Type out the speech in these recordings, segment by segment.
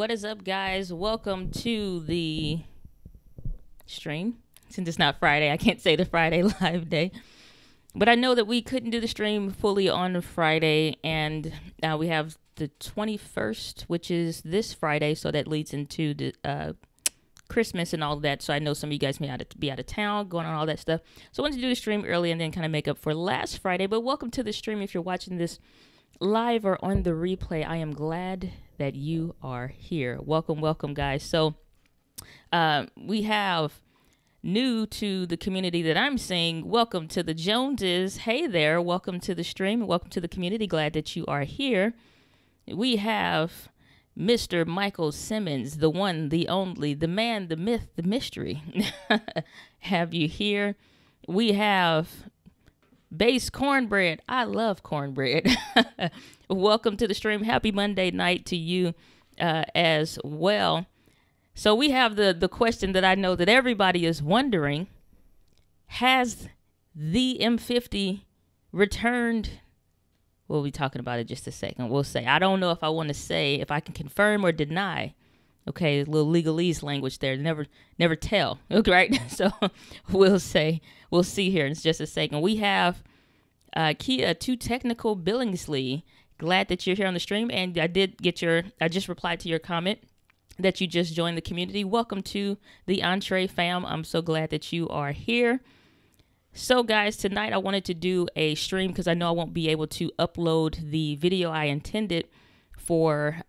What is up, guys? Welcome to the stream. Since it's not Friday, I can't say the Friday live day. But I know that we couldn't do the stream fully on Friday, and we have the 21st, which is this Friday, so that leads into the Christmas and all of that. So I know some of you guys may be out of town, going on all that stuff. So I wanted to do the stream early and then kind of make up for last Friday. But welcome to the stream if you're watching this live or on the replay. I am glad that you are here. Welcome, guys. So we have new to the community that I'm seeing. Welcome to the Joneses. Hey there. Welcome to the stream. Welcome to the community. Glad that you are here. We have Mr. Michael Simmons, the one, the only, the man, the myth, the mystery. Have you here? We have BassCornbread. I love cornbread. Welcome to the stream. Happy Monday night to you as well. So we have the question that I know that everybody is wondering. Has the M50 returned? We'll be talking about it just a second. We'll say, I don't know if I want to say, if I can confirm or deny. Okay, a little legalese language there. Never tell. Okay, right? So we'll say, we'll see here in just a second. We have Kia Too Technical Billingsley. Glad that you're here on the stream. And I just replied to your comment that you just joined the community. Welcome to the Entree fam. I'm so glad that you are here. So guys, tonight I wanted to do a stream because I know I won't be able to upload the video I intended for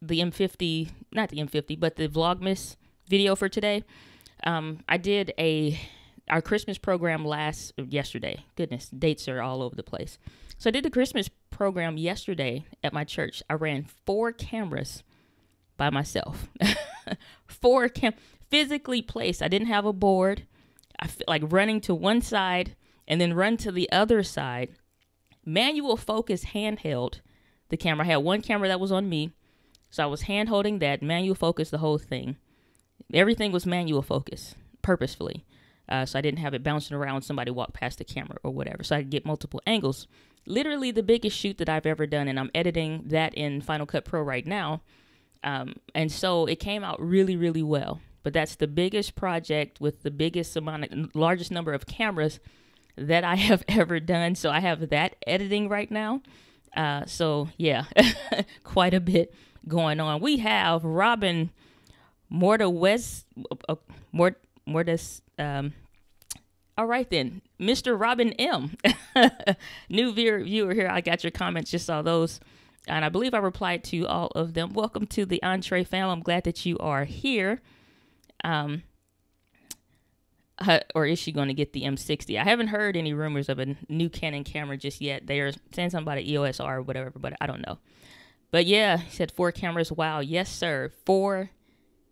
the M50, not the M50, but the Vlogmas video for today. I did our Christmas program yesterday. Goodness, dates are all over the place. So I did the Christmas program yesterday at my church. I ran 4 cameras by myself. 4 physically placed. I didn't have a board. I feel like running to one side and then run to the other side. Manual focus handheld the camera. I had one camera that was on me. So I was hand holding that, manual focus the whole thing. Everything was manual focus, purposefully. So I didn't have it bouncing around when somebody walked past the camera or whatever. So I could get multiple angles. Literally the biggest shoot that I've ever done, and I'm editing that in Final Cut Pro right now. And so it came out really, really well. But that's the biggest project with the largest number of cameras that I have ever done. So I have that editing right now. So yeah, quite a bit going on. We have Robin Mordes. All right then, Mr. Robin M. New viewer here. I got your comments, just saw those. And I believe I replied to all of them. Welcome to the Entree fam. I'm glad that you are here. Or is she going to get the M60? I haven't heard any rumors of a new Canon camera just yet. They are saying something about an EOS R or whatever, but I don't know. But yeah, he said 4 cameras. Wow. Yes, sir. 4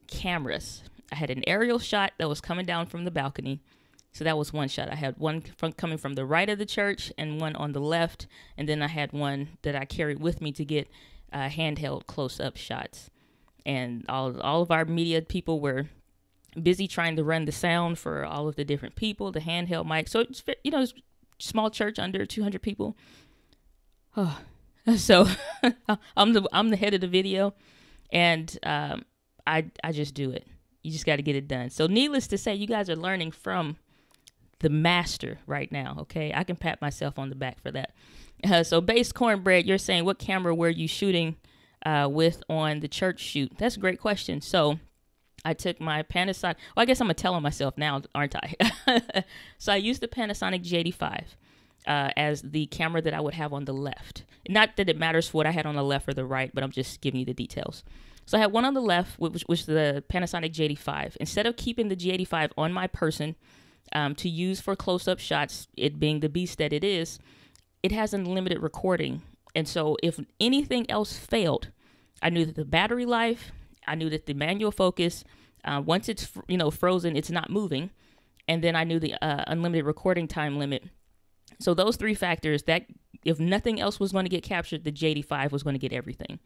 cameras. I had an aerial shot that was coming down from the balcony. So that was one shot. I had one coming from the right of the church and one on the left. And then I had one that I carried with me to get handheld close-up shots. And all of our media people were busy trying to run the sound for all of the different people, the handheld mic. So, it's, it's small church, under 200 people. Oh. So I'm the head of the video, and I just do it. You just got to get it done. So needless to say, you guys are learning from the master right now, okay? I can pat myself on the back for that. So BassCornbread, you're saying, what camera were you shooting with on the church shoot? That's a great question. So I took my Panasonic. Well, I guess I'm going to tell on myself now, aren't I? So I used the Panasonic G85 as the camera that I would have on the left. Not that it matters what I had on the left or the right, but I'm just giving you the details. So I had one on the left, which was the Panasonic G85. Instead of keeping the G85 on my person to use for close-up shots, it being the beast that it is, it has unlimited recording. And so if anything else failed, I knew that the battery life, I knew that the manual focus, once it's frozen, it's not moving. And then I knew the unlimited recording time limit. So those 3 factors, that if nothing else was going to get captured, the J85 was going to get everything.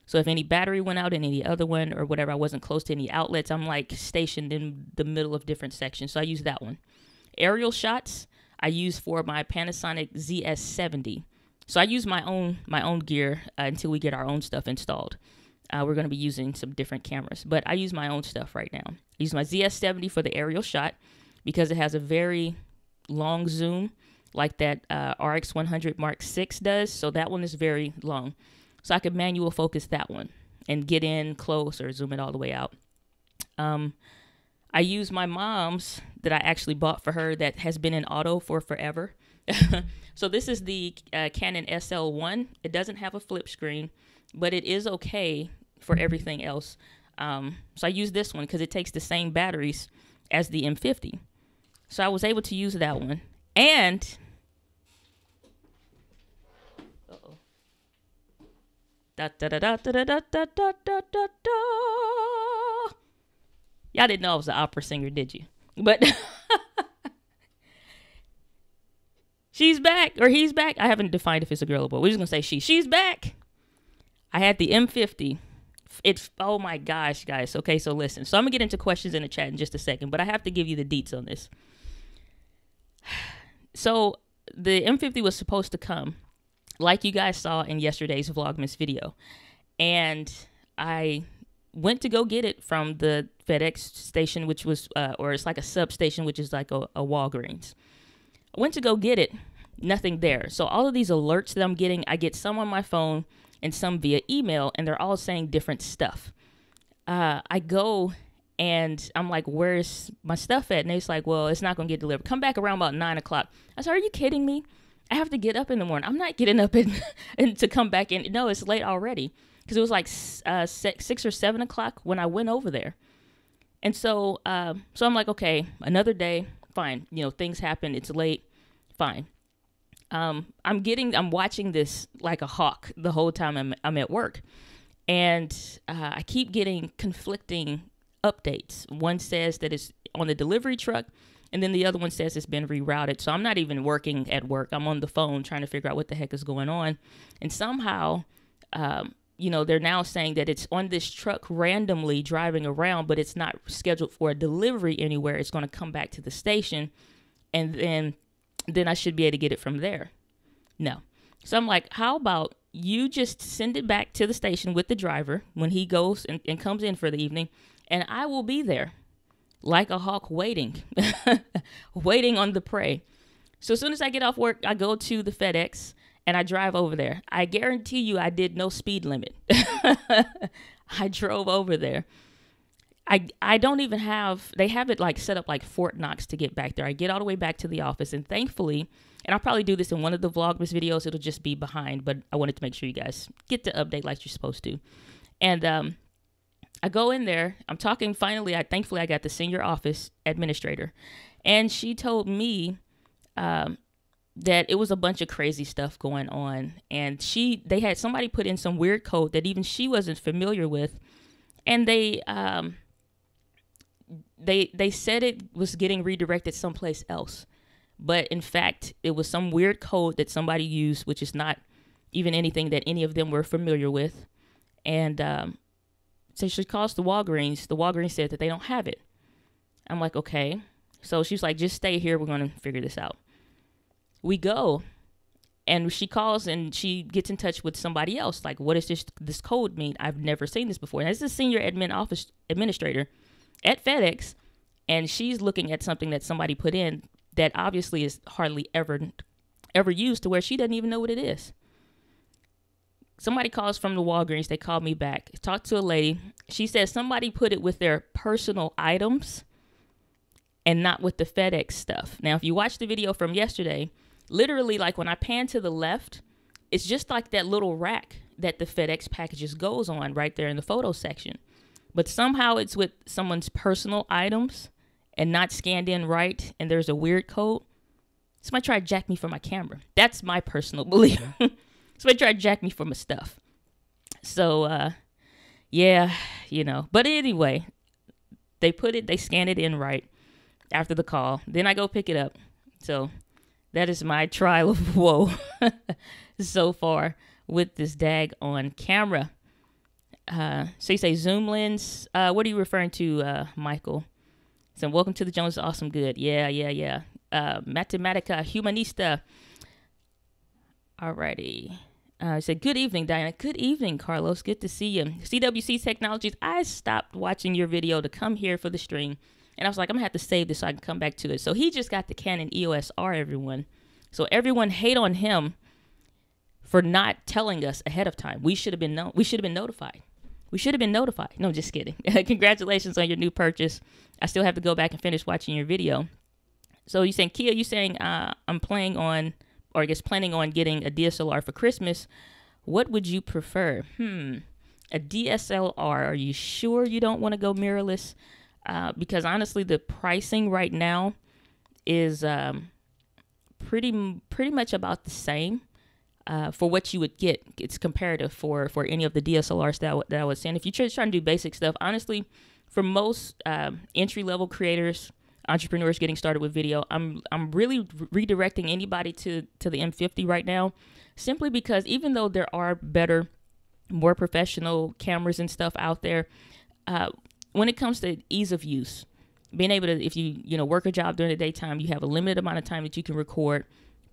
So if any battery went out in any other one or whatever, I wasn't close to any outlets, I'm like stationed in the middle of different sections. So I use that one. Aerial shots, I use for my Panasonic ZS70. So I use my own gear until we get our own stuff installed. We're going to be using some different cameras, but I use my own stuff right now. I use my ZS70 for the aerial shot because it has a very long zoom like that RX100 Mark VI does. So that one is very long. So I could manual focus that one and get in close or zoom it all the way out. I use my mom's that I actually bought for her that has been in auto for forever. So this is the Canon SL1. It doesn't have a flip screen, but it is okay for everything else. So I use this one because it takes the same batteries as the M50. So I was able to use that one. And y'all didn't know I was an opera singer, did you? But she's back, or he's back. I haven't defined if it's a girl or boy. We're just gonna say she. She's back. I had the M50. Oh my gosh, guys. Okay, so listen. So I'm gonna get into questions in the chat in just a second, but I have to give you the deets on this. So the M50 was supposed to come, like you guys saw in yesterday's Vlogmas video, and I went to go get it from the FedEx station, which was, or it's like a substation, which is like a Walgreens. I went to go get it, nothing there. So all of these alerts that I'm getting, I get some on my phone and some via email, and they're all saying different stuff. I go and I'm like, where's my stuff at? And it's like, well, it's not going to get delivered. Come back around about 9 o'clock. I said, are you kidding me? I have to get up in the morning. I'm not getting up and to come back in. No, it's late already. Because it was like 6 or 7 o'clock when I went over there. And so I'm like, okay, another day, fine. You know, things happen. It's late. Fine. I'm watching this like a hawk the whole time I'm at work. And I keep getting conflicting updates. One says that it's on the delivery truck, and then the other one says it's been rerouted. So I'm not even working at work. I'm on the phone trying to figure out what the heck is going on. And somehow, you know, they're now saying that it's on this truck randomly driving around, but it's not scheduled for a delivery anywhere. It's going to come back to the station, and then I should be able to get it from there. No. So I'm like, how about you just send it back to the station with the driver when he goes and comes in for the evening, and I will be there like a hawk waiting, waiting on the prey. So as soon as I get off work, I go to the FedEx and I drive over there. I guarantee you I did no speed limit. I drove over there. I don't even have, they have it like set up like Fort Knox to get back there. I get all the way back to the office, and thankfully, and I'll probably do this in one of the Vlogmas videos, it'll just be behind, but I wanted to make sure you guys get the update like you're supposed to. And I go in there, I'm talking, finally, thankfully I got the senior office administrator, and she told me that it was a bunch of crazy stuff going on, and they had somebody put in some weird code that even she wasn't familiar with, and they said it was getting redirected someplace else, but in fact it was some weird code that somebody used, which is not even anything that any of them were familiar with. And so she calls the Walgreens. The Walgreens said that they don't have it. I'm like, okay. So she's like, just stay here, we're going to figure this out. We go, and she calls and she gets in touch with somebody else. Like, what does this code mean? I've never seen this before. And this is a senior office administrator at FedEx, and she's looking at something that somebody put in that obviously is hardly ever used, to where she doesn't even know what it is. Somebody calls from the Walgreens. They called me back. Talked to a lady. She says somebody put it with their personal items and not with the FedEx stuff. Now, if you watch the video from yesterday, literally, like when I pan to the left, it's just like that little rack that the FedEx packages goes on right there in the photo section. But somehow it's with someone's personal items and not scanned in right, and there's a weird code. Somebody tried to jack me for my camera. That's my personal belief. Somebody tried to jack me for my stuff. So, yeah, you know. But anyway, they scanned it in right after the call. Then I go pick it up. So that is my trial of woe so far with this daggone camera. So you say zoom lens. What are you referring to, Michael? So welcome to the Jones Awesome Good. Yeah. Mathematica Humanista. Alrighty. I said, good evening, Diana. Good evening, Carlos. Good to see you. CWC Technologies, I stopped watching your video to come here for the stream. And I was like, I'm going to have to save this so I can come back to it. So he just got the Canon EOS R, everyone. So everyone hate on him for not telling us ahead of time. We should have been notified. We should have been notified. No, just kidding. Congratulations on your new purchase. I still have to go back and finish watching your video. So you saying, Kia, you saying I'm planning on getting a DSLR for Christmas. What would you prefer? A DSLR. Are you sure you don't want to go mirrorless? Because honestly, the pricing right now is pretty much about the same for what you would get. It's comparative for any of the DSLRs that I was saying. If you're just trying to do basic stuff, honestly, for most entry-level creators, entrepreneurs getting started with video, I'm really redirecting anybody to the M50 right now, simply because even though there are better, more professional cameras and stuff out there, when it comes to ease of use, being able to, if you work a job during the daytime, you have a limited amount of time that you can record,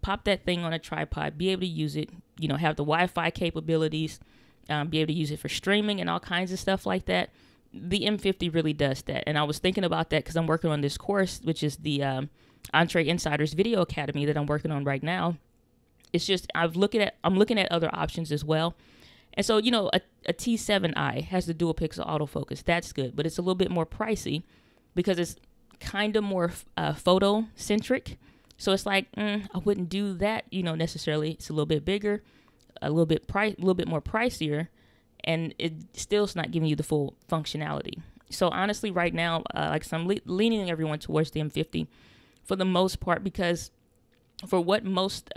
pop that thing on a tripod, be able to use it, have the Wi-Fi capabilities, be able to use it for streaming and all kinds of stuff like that. The M50 really does that. And I was thinking about that because I'm working on this course, which is the Entree Insiders Video Academy that I'm working on right now. It's just, I'm looking at other options as well. And so, a T7i has the dual pixel autofocus. That's good, but it's a little bit more pricey because it's kind of more photo centric. So it's like, I wouldn't do that, necessarily. It's a little bit bigger, a little bit more pricier, and it still's not giving you the full functionality. So honestly, right now, I'm leaning everyone towards the M50 for the most part, because for what most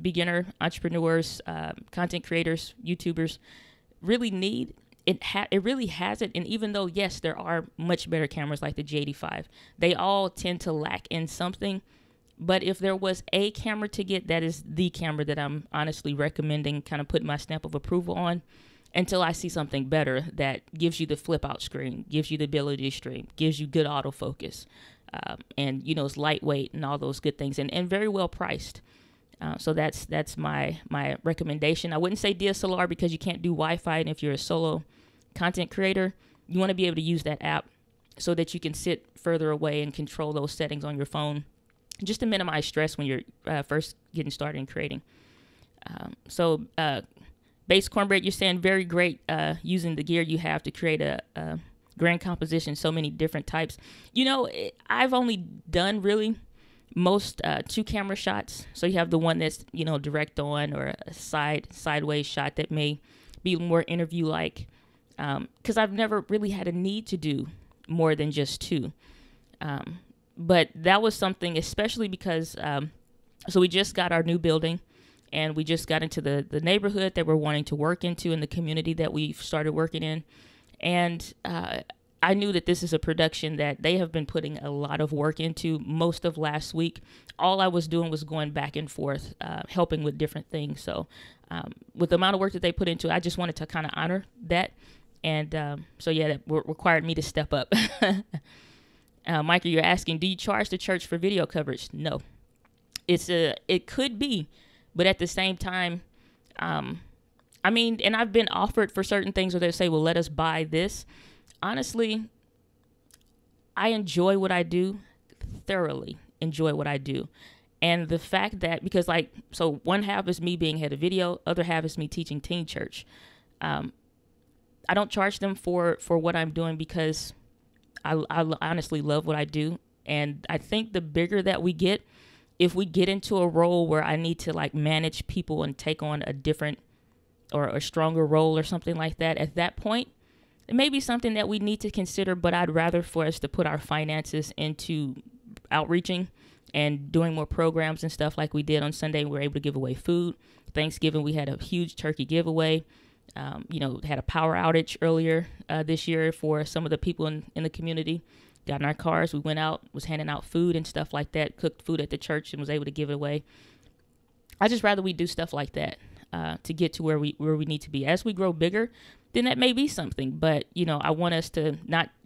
beginner entrepreneurs, content creators, YouTubers really need, it really has it. And even though, yes, there are much better cameras like the G85, they all tend to lack in something. But if there was a camera to get, that is the camera that I'm honestly recommending, kind of putting my stamp of approval on, until I see something better that gives you the flip out screen, gives you the ability to stream, gives you good autofocus, and it's lightweight and all those good things, and very well priced. So that's my recommendation. I wouldn't say DSLR because you can't do Wi-Fi, and if you're a solo content creator, you want to be able to use that app so that you can sit further away and control those settings on your phone, just to minimize stress when you're first getting started in creating. So BassCornbread, you're saying very great using the gear you have to create a grand composition, so many different types. I've only done really most 2 camera shots. So you have the one that's, direct on, or a sideways shot that may be more interview-like, because I've never really had a need to do more than just 2. But that was something, especially because, so we just got our new building, and we just got into the neighborhood that we're wanting to work into, in the community that we've started working in. And I knew that this is a production that they have been putting a lot of work into most of last week. All I was doing was going back and forth, helping with different things. So with the amount of work that they put into it, I just wanted to kind of honor that. And so, yeah, that required me to step up. Michael, you're asking, do you charge the church for video coverage? No. It could be, but at the same time, and I've been offered for certain things where they say, well, let us buy this. Honestly, I enjoy what I do, thoroughly enjoy what I do. And the fact that, because so one half is me being head of video, other half is me teaching teen church. I don't charge them for what I'm doing because I honestly love what I do. And I think the bigger that we get, if we get into a role where I need to manage people and take on a different or a stronger role or something like that, at that point, it may be something that we need to consider, but I'd rather for us to put our finances into outreaching and doing more programs and stuff like we did on Sunday. We were able to give away food. Thanksgiving, we had a huge turkey giveaway. Had a power outage earlier this year for some of the people in the community. Got in our cars, we went out, was handing out food and stuff like that, cooked food at the church and was able to give it away. I just rather we do stuff like that to get to where we need to be. As we grow bigger, then that may be something. But, I want us to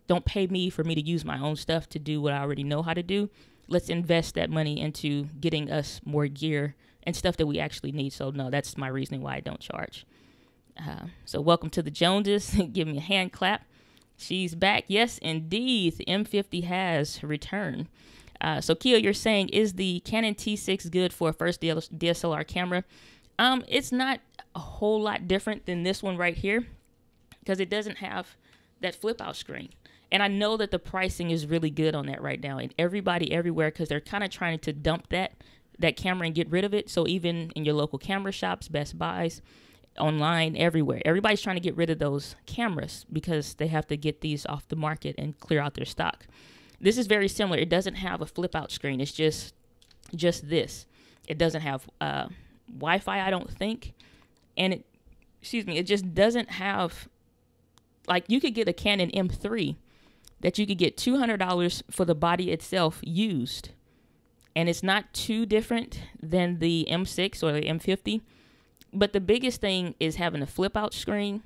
don't pay me for me to use my own stuff to do what I already know how to do. Let's invest that money into getting us more gear and stuff that we actually need. So no, that's my reasoning why I don't charge. So welcome to the Joneses. Give me a hand clap. She's back. Yes, indeed. The M50 has returned. So Kia, you're saying, is the Canon T6 good for a first DSLR camera? It's not a whole lot different than this one right here, because it doesn't have that flip out screen. And I know that the pricing is really good on that right now, and everybody everywhere, because they're kind of trying to dump that camera and get rid of it. So even in your local camera shops, Best Buys, online, everywhere, everybody's trying to get rid of those cameras because they have to get these off the market and clear out their stock. This is very similar. It doesn't have a flip out screen. It's just this. It doesn't have Wi-Fi, I don't think. And it just doesn't have, like, you could get a Canon M3 that you could get $200 for the body itself used. And it's not too different than the M6 or the M50. But the biggest thing is having a flip out screen,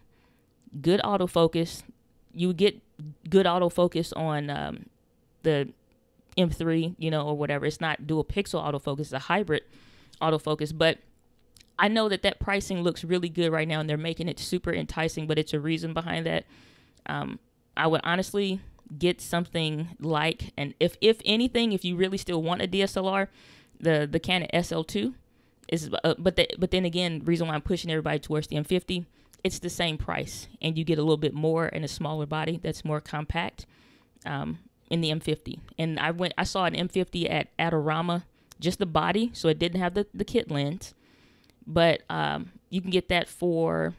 good autofocus. You get good autofocus on the M3, you know, or whatever. It's not dual pixel autofocus, it's a hybrid autofocus. But I know that pricing looks really good right now, and they're making it super enticing, but it's a reason behind that. I would honestly get something like, and if anything, if you really still want a DSLR, the Canon SL2 is, but then again, reason why I'm pushing everybody towards the M50, it's the same price, and you get a little bit more in a smaller body that's more compact in the M50. And I saw an M50 at Adorama, just the body, so it didn't have the kit lens, but you can get that for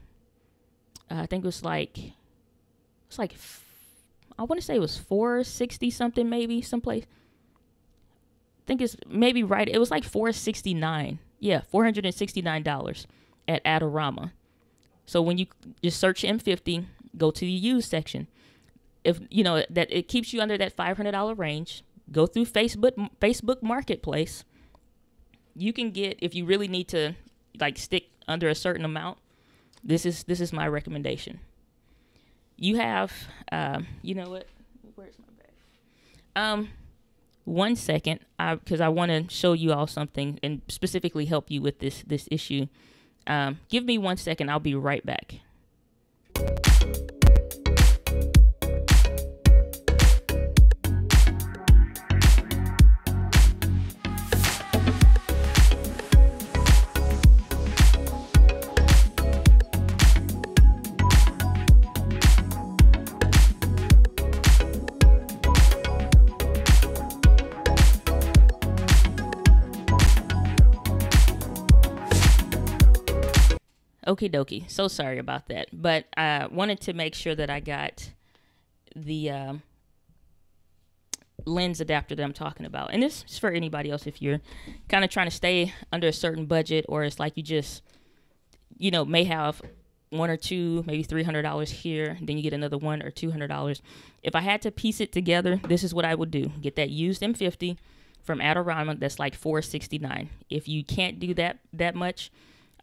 I think it's like I want to say it was $460 something, maybe someplace. I think it's maybe right. It was like $469. Yeah, $469 at Adorama. So when you just search M50, go to the used section. If you know that it keeps you under that $500 range, go through Facebook Marketplace. You can get, if you really need to like stick under a certain amount, this is my recommendation. You have, you know what? Where's my bag? 1 second, because I want to show you all something and specifically help you with this issue. Give me 1 second. I'll be right back. Okie dokie. So sorry about that. But I wanted to make sure that I got the lens adapter that I'm talking about. And this is for anybody else if you're kind of trying to stay under a certain budget, or it's like you just, you know, may have $100 or $200, maybe $300 here, then you get another $100 or $200. If I had to piece it together, this is what I would do. Get that used M50 from Adorama that's like $469. If you can't do that much,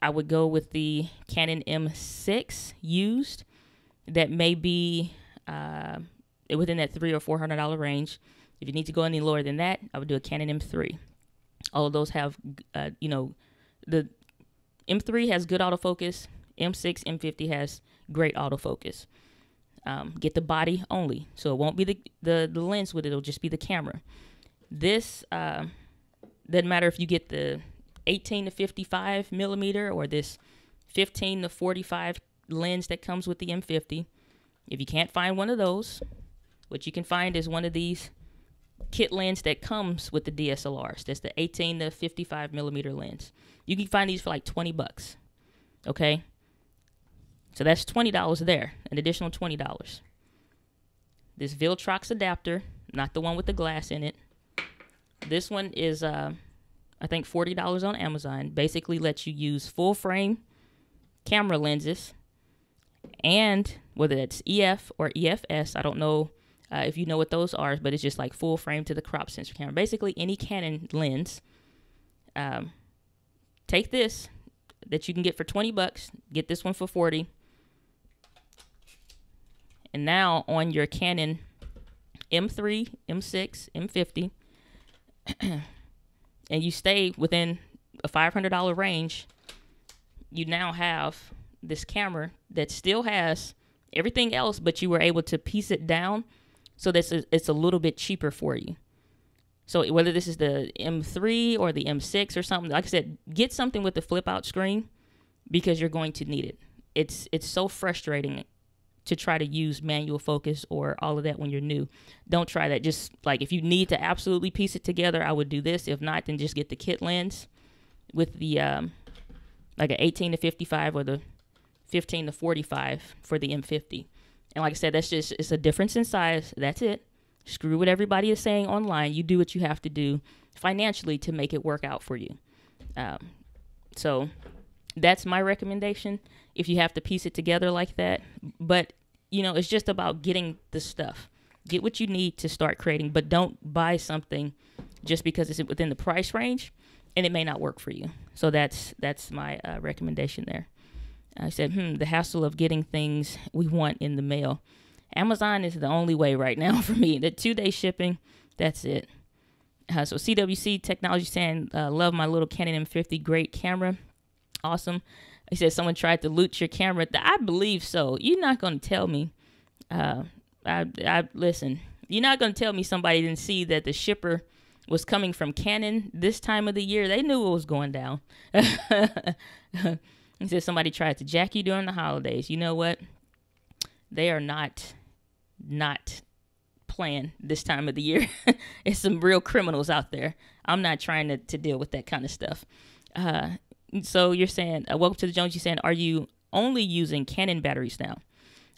I would go with the Canon M6 used. That may be within that $300 or $400 range. If you need to go any lower than that, I would do a Canon M3. All of those have, you know, the M3 has good autofocus. M6, M50 has great autofocus. Get the body only, so it won't be the lens with it. It'll just be the camera. This doesn't matter if you get the 18 to 55 millimeter or this 15 to 45 lens that comes with the M50. If you can't find one of those, what you can find is one of these kit lens that comes with the DSLRs. That's the 18 to 55 millimeter lens. You can find these for like $20. Okay, so that's $20 there, an additional $20. This Viltrox adapter, not the one with the glass in it. This one is I think $40 on Amazon. Basically lets you use full frame camera lenses, and whether it's EF or EFS, I don't know if you know what those are, but it's just like full frame to the crop sensor camera. Basically any Canon lens. Take this that you can get for $20, get this one for $40, and now on your Canon M3, M6, M50, and you stay within a $500 range, you now have this camera that still has everything else, but you were able to piece it down so that it's a little bit cheaper for you. So whether this is the M3 or the M6 or something, like I said, get something with the flip out screen because you're going to need it. It's so frustrating to try to use manual focus or all of that when you're new. Don't try that. Just like if you need to absolutely piece it together, I would do this. If not, then just get the kit lens with the like an 18 to 55 or the 15 to 45 for the M50. And like I said, it's a difference in size. That's it. Screw what everybody is saying online. You do what you have to do financially to make it work out for you. So that's my recommendation if you have to piece it together like that. But, you know, it's just about getting the stuff. Get what you need to start creating, but don't buy something just because it's within the price range and it may not work for you. So that's my recommendation there. I said, the hassle of getting things we want in the mail. Amazon is the only way right now for me. The 2-day shipping, that's it. So CWC Technology saying, love my little Canon M50, great camera. Awesome. He said someone tried to loot your camera. I believe so. You're not going to tell me. Listen, you're not going to tell me somebody didn't see that the shipper was coming from Canon this time of the year. They knew what was going down. He said somebody tried to jack you during the holidays. You know what? They are not playing this time of the year. It's some real criminals out there. I'm not trying to deal with that kind of stuff. So you're saying, welcome to the Jones. You're saying, are you only using Canon batteries now?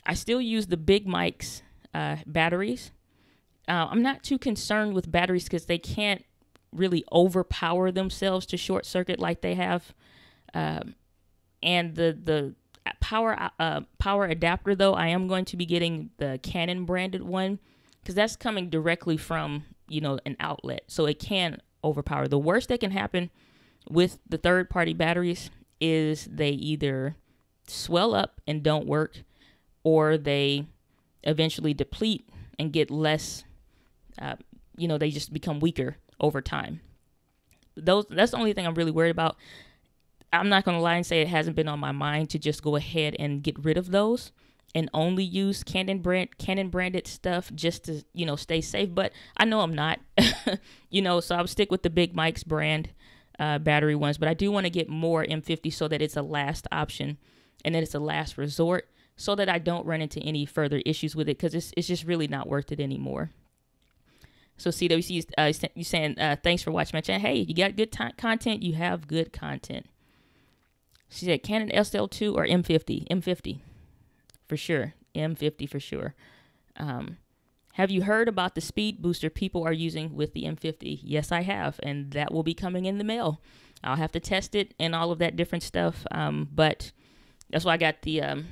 I still use the Big Mike's batteries. I'm not too concerned with batteries because they can't really overpower themselves to short circuit like they have. And the power adapter, though, I am going to be getting the Canon branded one because that's coming directly from, you know, an outlet. So it can overpower. The worst that can happen with the third-party batteries is they either swell up and don't work, or they eventually deplete and get less, they just become weaker over time. That's the only thing I'm really worried about. I'm not going to lie and say it hasn't been on my mind to just go ahead and get rid of those and only use Canon branded stuff just to, stay safe. But I know I'm not, so I'll stick with the Big Mike's brand battery ones. But I do want to get more M50 so that it's a last option and that it's a last resort so that I don't run into any further issues with it because it's just really not worth it anymore. So CWC is you saying, thanks for watching my channel. Hey, you got good content. You have good content. She said Canon SL2 or M50? M50 for sure. M50 for sure. Have you heard about the speed booster people are using with the M50? Yes, I have. And that will be coming in the mail. I'll have to test it and all of that different stuff. But that's why I got the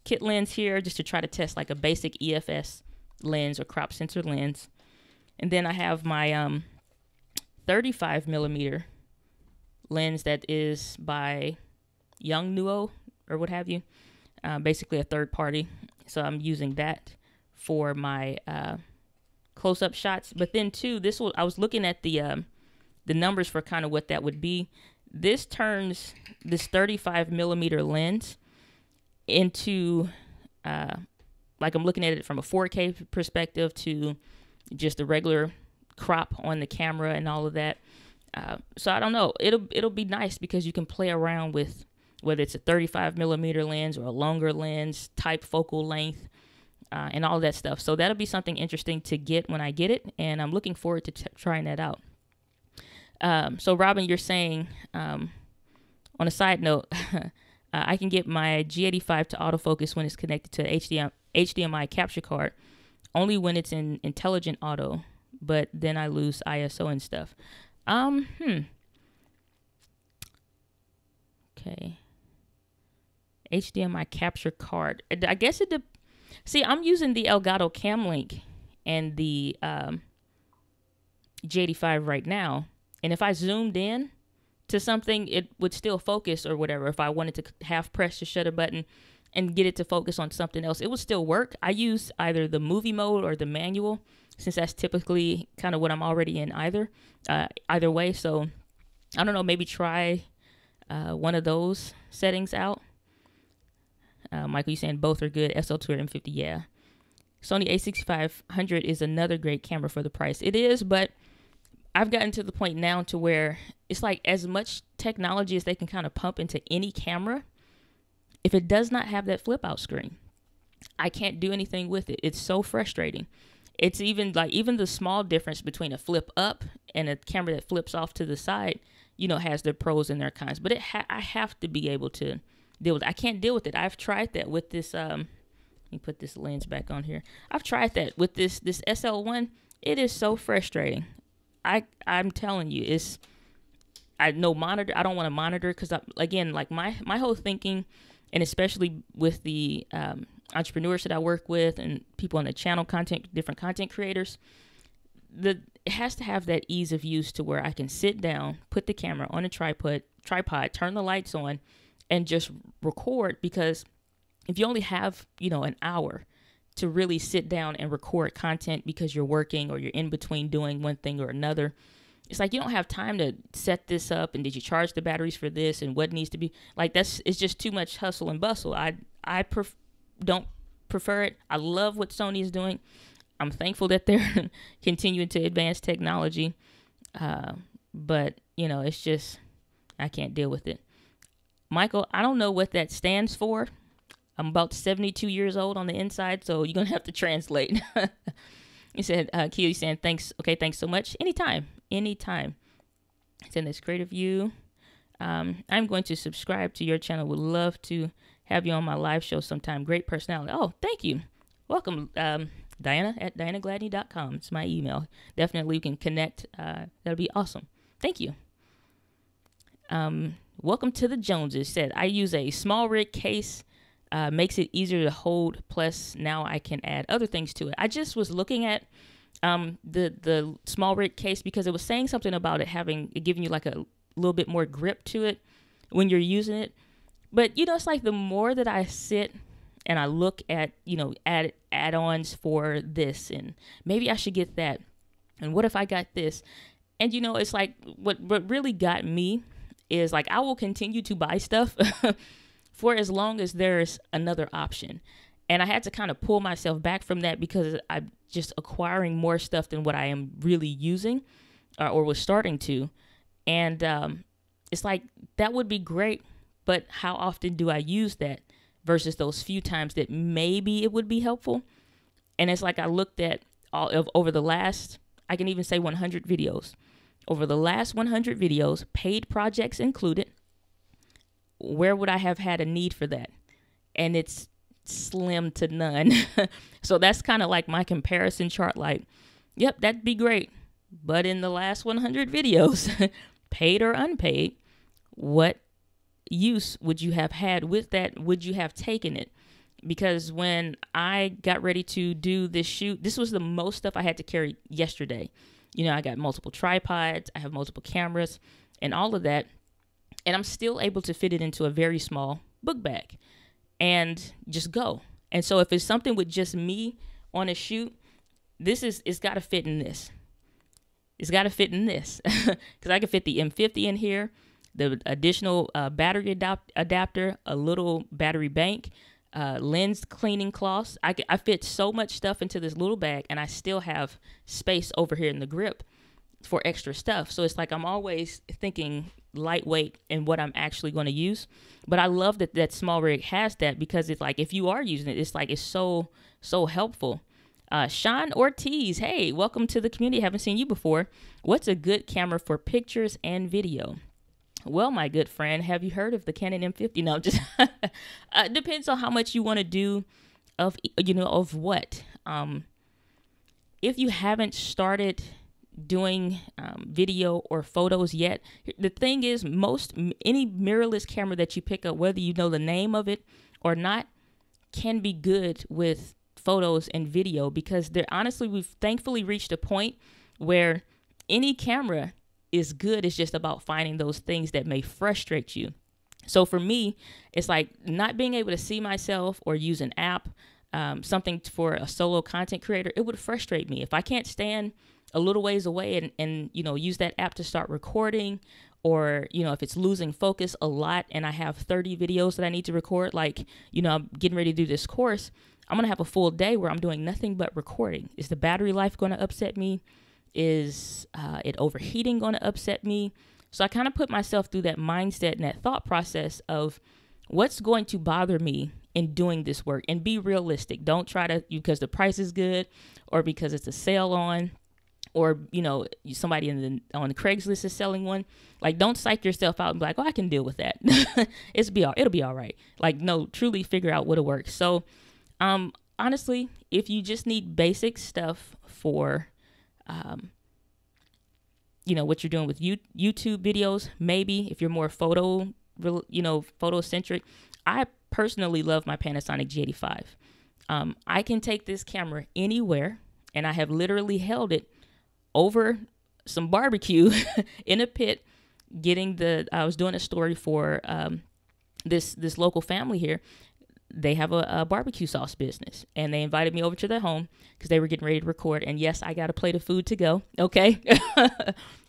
kit lens here just to try to test like a basic EFS lens or crop sensor lens. And then I have my 35 millimeter lens that is by Yongnuo or what have you, basically a third party. So I'm using that for my close-up shots. But then too, I was looking at the numbers for kind of what that would be. This turns this 35 millimeter lens into like I'm looking at it from a 4K perspective to just a regular crop on the camera and all of that. So I don't know. It'll be nice because you can play around with whether it's a 35 millimeter lens or a longer lens, type focal length, and all that stuff. So that'll be something interesting to get when I get it, and I'm looking forward to trying that out. So Robin, you're saying, on a side note, I can get my G85 to autofocus when it's connected to HDMI capture card, only when it's in intelligent auto, but then I lose ISO and stuff. Okay. HDMI capture card. I guess see, I'm using the Elgato Cam Link and the G85 right now. And if I zoomed in to something, it would still focus or whatever. If I wanted to half press the shutter button and get it to focus on something else, it would still work. I use either the movie mode or the manual, since that's typically kind of what I'm already in either way. So I don't know, maybe try one of those settings out. Michael, you saying both are good. SL2 or M50, yeah. Sony a6500 is another great camera for the price. It is, but I've gotten to the point now to where it's like as much technology as they can kind of pump into any camera, if it does not have that flip out screen, I can't do anything with it. It's so frustrating. It's even like even the small difference between a flip up and a camera that flips off to the side, you know, has their pros and their cons. But I have to be able to deal with it. I can't deal with it. I've tried that with this. Let me put this lens back on here. I've tried that with this SL1. It is so frustrating. I'm telling you, I no monitor. I don't want to monitor because again, like my whole thinking, and especially with the entrepreneurs that I work with and people on the channel, different content creators, it has to have that ease of use to where I can sit down, put the camera on a tripod, turn the lights on, and just record. Because if you only have, you know, an hour to really sit down and record content because you're working or you're in between doing one thing or another, it's like you don't have time to set this up and did you charge the batteries for this and what needs to be like. It's just too much hustle and bustle. I don't prefer it. I love what Sony is doing. I'm thankful that they're continuing to advance technology, but you know, it's just I can't deal with it. Michael, I don't know what that stands for. I'm about 72 years old on the inside, so you're going to have to translate. He said, Keo, saying, thanks. Okay, thanks so much. Anytime. It's in this creative view. I'm going to subscribe to your channel. Would love to have you on my live show sometime. Great personality. Oh, thank you. Welcome, Diana at dianagladney.com. It's my email. Definitely we can connect. That'll be awesome. Thank you. Welcome to the Joneses. Said, I use a small rig case. Makes it easier to hold. Plus, now I can add other things to it. I just was looking at the small rig case because it was saying something about it giving you like a little bit more grip to it when you're using it. But, you know, it's like the more that I sit and I look at, you know, add-ons for this and maybe I should get that. And what if I got this? And, you know, it's like what really got me is like I will continue to buy stuff for as long as there's another option. And I had to kind of pull myself back from that because I'm just acquiring more stuff than what I am really using or was starting to. And it's like that would be great, but how often do I use that versus those few times that maybe it would be helpful? And it's like I looked at over the last, I can even say 100 videos. Over the last 100 videos, paid projects included, where would I have had a need for that? And it's slim to none. So that's kind of like my comparison chart. Like, yep, that'd be great. But in the last 100 videos, paid or unpaid, what use would you have had with that? Would you have taken it? Because when I got ready to do this shoot, this was the most stuff I had to carry yesterday. You know, I got multiple tripods, I have multiple cameras and all of that. And I'm still able to fit it into a very small book bag and just go. And so if it's something with just me on a shoot, it's got to fit in this. It's got to fit in this because I can fit the M50 in here, the additional battery adapter, a little battery bank, lens cleaning cloths. I fit so much stuff into this little bag and I still have space over here in the grip for extra stuff. So it's like I'm always thinking lightweight and what I'm actually going to use. But I love that small rig has that because it's like if you are using it, it's like it's so helpful. Shaun Ortiz, hey, welcome to the community. Haven't seen you before. What's a good camera for pictures and video? Well, my good friend, have you heard of the Canon M50? No, just depends on how much you want to do of what. If you haven't started doing video or photos yet, the thing is any mirrorless camera that you pick up, whether you know the name of it or not, can be good with photos and video because we've thankfully reached a point where any camera is good. It's just about finding those things that may frustrate you. So for me, it's like not being able to see myself or use an app, something for a solo content creator. It would frustrate me if I can't stand a little ways away and use that app to start recording or, you know, if it's losing focus a lot and I have 30 videos that I need to record, like, you know, I'm getting ready to do this course, I'm going to have a full day where I'm doing nothing but recording. Is the battery life going to upset me? Is it overheating going to upset me? So I kind of put myself through that mindset and that thought process of what's going to bother me in doing this work, and be realistic. Don't try to, because the price is good or because it's a sale on, or, you know, somebody on the Craigslist is selling one. Like, don't psych yourself out and be like, oh, I can deal with that. It'll be all right. Like, no, truly figure out what'll work. So, honestly, if you just need basic stuff for, you know, what you're doing with YouTube videos, maybe if you're more photocentric, I personally love my Panasonic G85. I can take this camera anywhere, and I have literally held it over some barbecue in a pit. I was doing a story for this local family here. They have a barbecue sauce business, and they invited me over to their home because they were getting ready to record. And yes, I got a plate of food to go. Okay.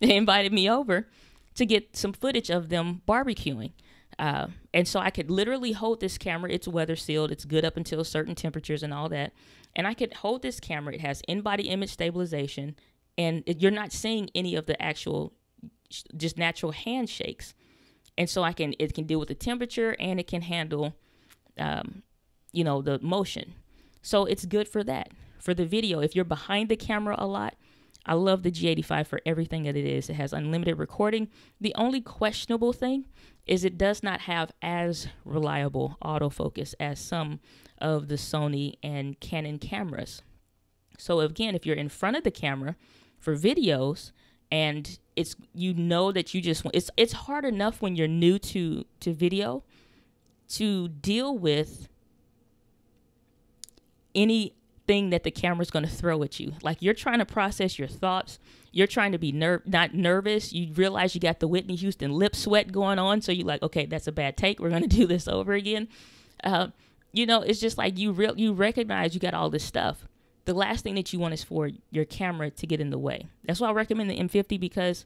They invited me over to get some footage of them barbecuing. And so I could literally hold this camera. It's weather sealed. It's good up until certain temperatures and all that. And I could hold this camera. It has in-body image stabilization, and you're not seeing any of the actual, just natural handshakes. And so it can deal with the temperature, and it can handle, you know, the motion. So it's good for that. For the video, if you're behind the camera a lot, I love the G85 for everything that it is. It has unlimited recording. The only questionable thing is it does not have as reliable autofocus as some of the Sony and Canon cameras. So again, if you're in front of the camera for videos, and it's, you know, that you just want, it's hard enough when you're new to video to deal with anything that the camera's going to throw at you. Like, you're trying to process your thoughts. You're trying to be not nervous. You realize you got the Whitney Houston lip sweat going on. So you're like, okay, that's a bad take. We're going to do this over again. You know, it's just like you recognize you got all this stuff. The last thing that you want is for your camera to get in the way. That's why I recommend the M50, because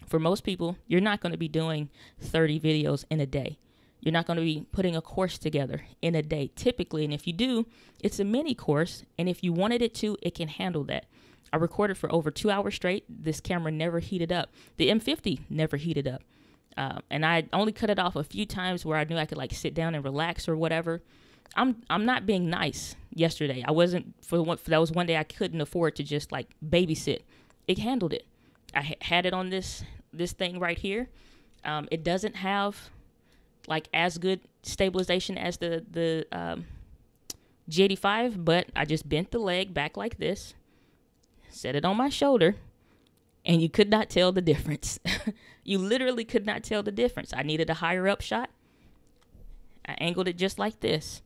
for most people, you're not going to be doing 30 videos in a day. You're not going to be putting a course together in a day typically. And if you do, it's a mini course. And if you wanted it to, it can handle that. I recorded for over 2 hours straight. This camera never heated up. The M50 never heated up. And I only cut it off a few times where I knew I could like sit down and relax or whatever. I'm not being nice yesterday. I wasn't, that was one day I couldn't afford to just like babysit. It handled it. I had it on this thing right here. It doesn't have like as good stabilization as the G85, but I just bent the leg back like this, set it on my shoulder, and you could not tell the difference. You literally could not tell the difference. I needed a higher up shot. I angled it just like this.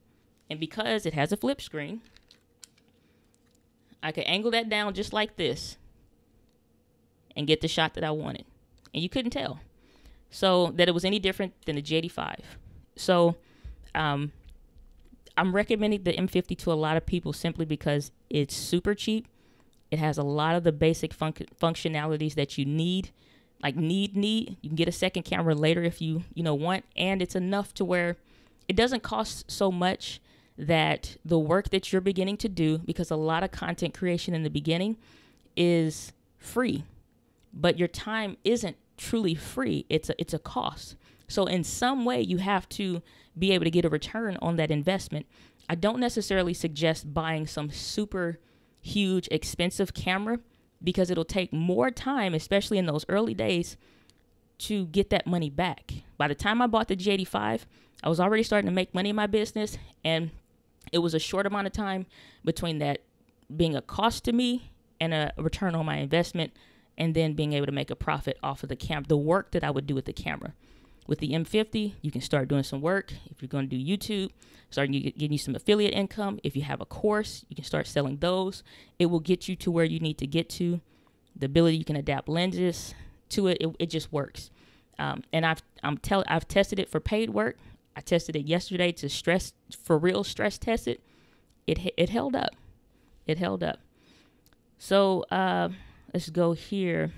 And because it has a flip screen, I could angle that down just like this and get the shot that I wanted. And you couldn't tell. So that it was any different than the G85. So I'm recommending the M50 to a lot of people simply because it's super cheap. It has a lot of the basic functionalities that you need. Like need. You can get a second camera later if you want. And it's enough to where it doesn't cost so much that the work that you're beginning to do, because a lot of content creation in the beginning is free, but your time isn't truly free. It's a cost. So in some way you have to be able to get a return on that investment. I don't necessarily suggest buying some super huge expensive camera, because it'll take more time, especially in those early days, to get that money back. By the time I bought the G85, I was already starting to make money in my business, and it was a short amount of time between that being a cost to me and a return on my investment, and then being able to make a profit off of the work that I would do with the camera. With the M50, you can start doing some work. If you're going to do YouTube, start getting you some affiliate income. If you have a course, you can start selling those. It will get you to where you need to get to. The ability you can adapt lenses to it, it just works. And I've tested it for paid work. I tested it yesterday to stress test it. It held up. It held up. So let's go here.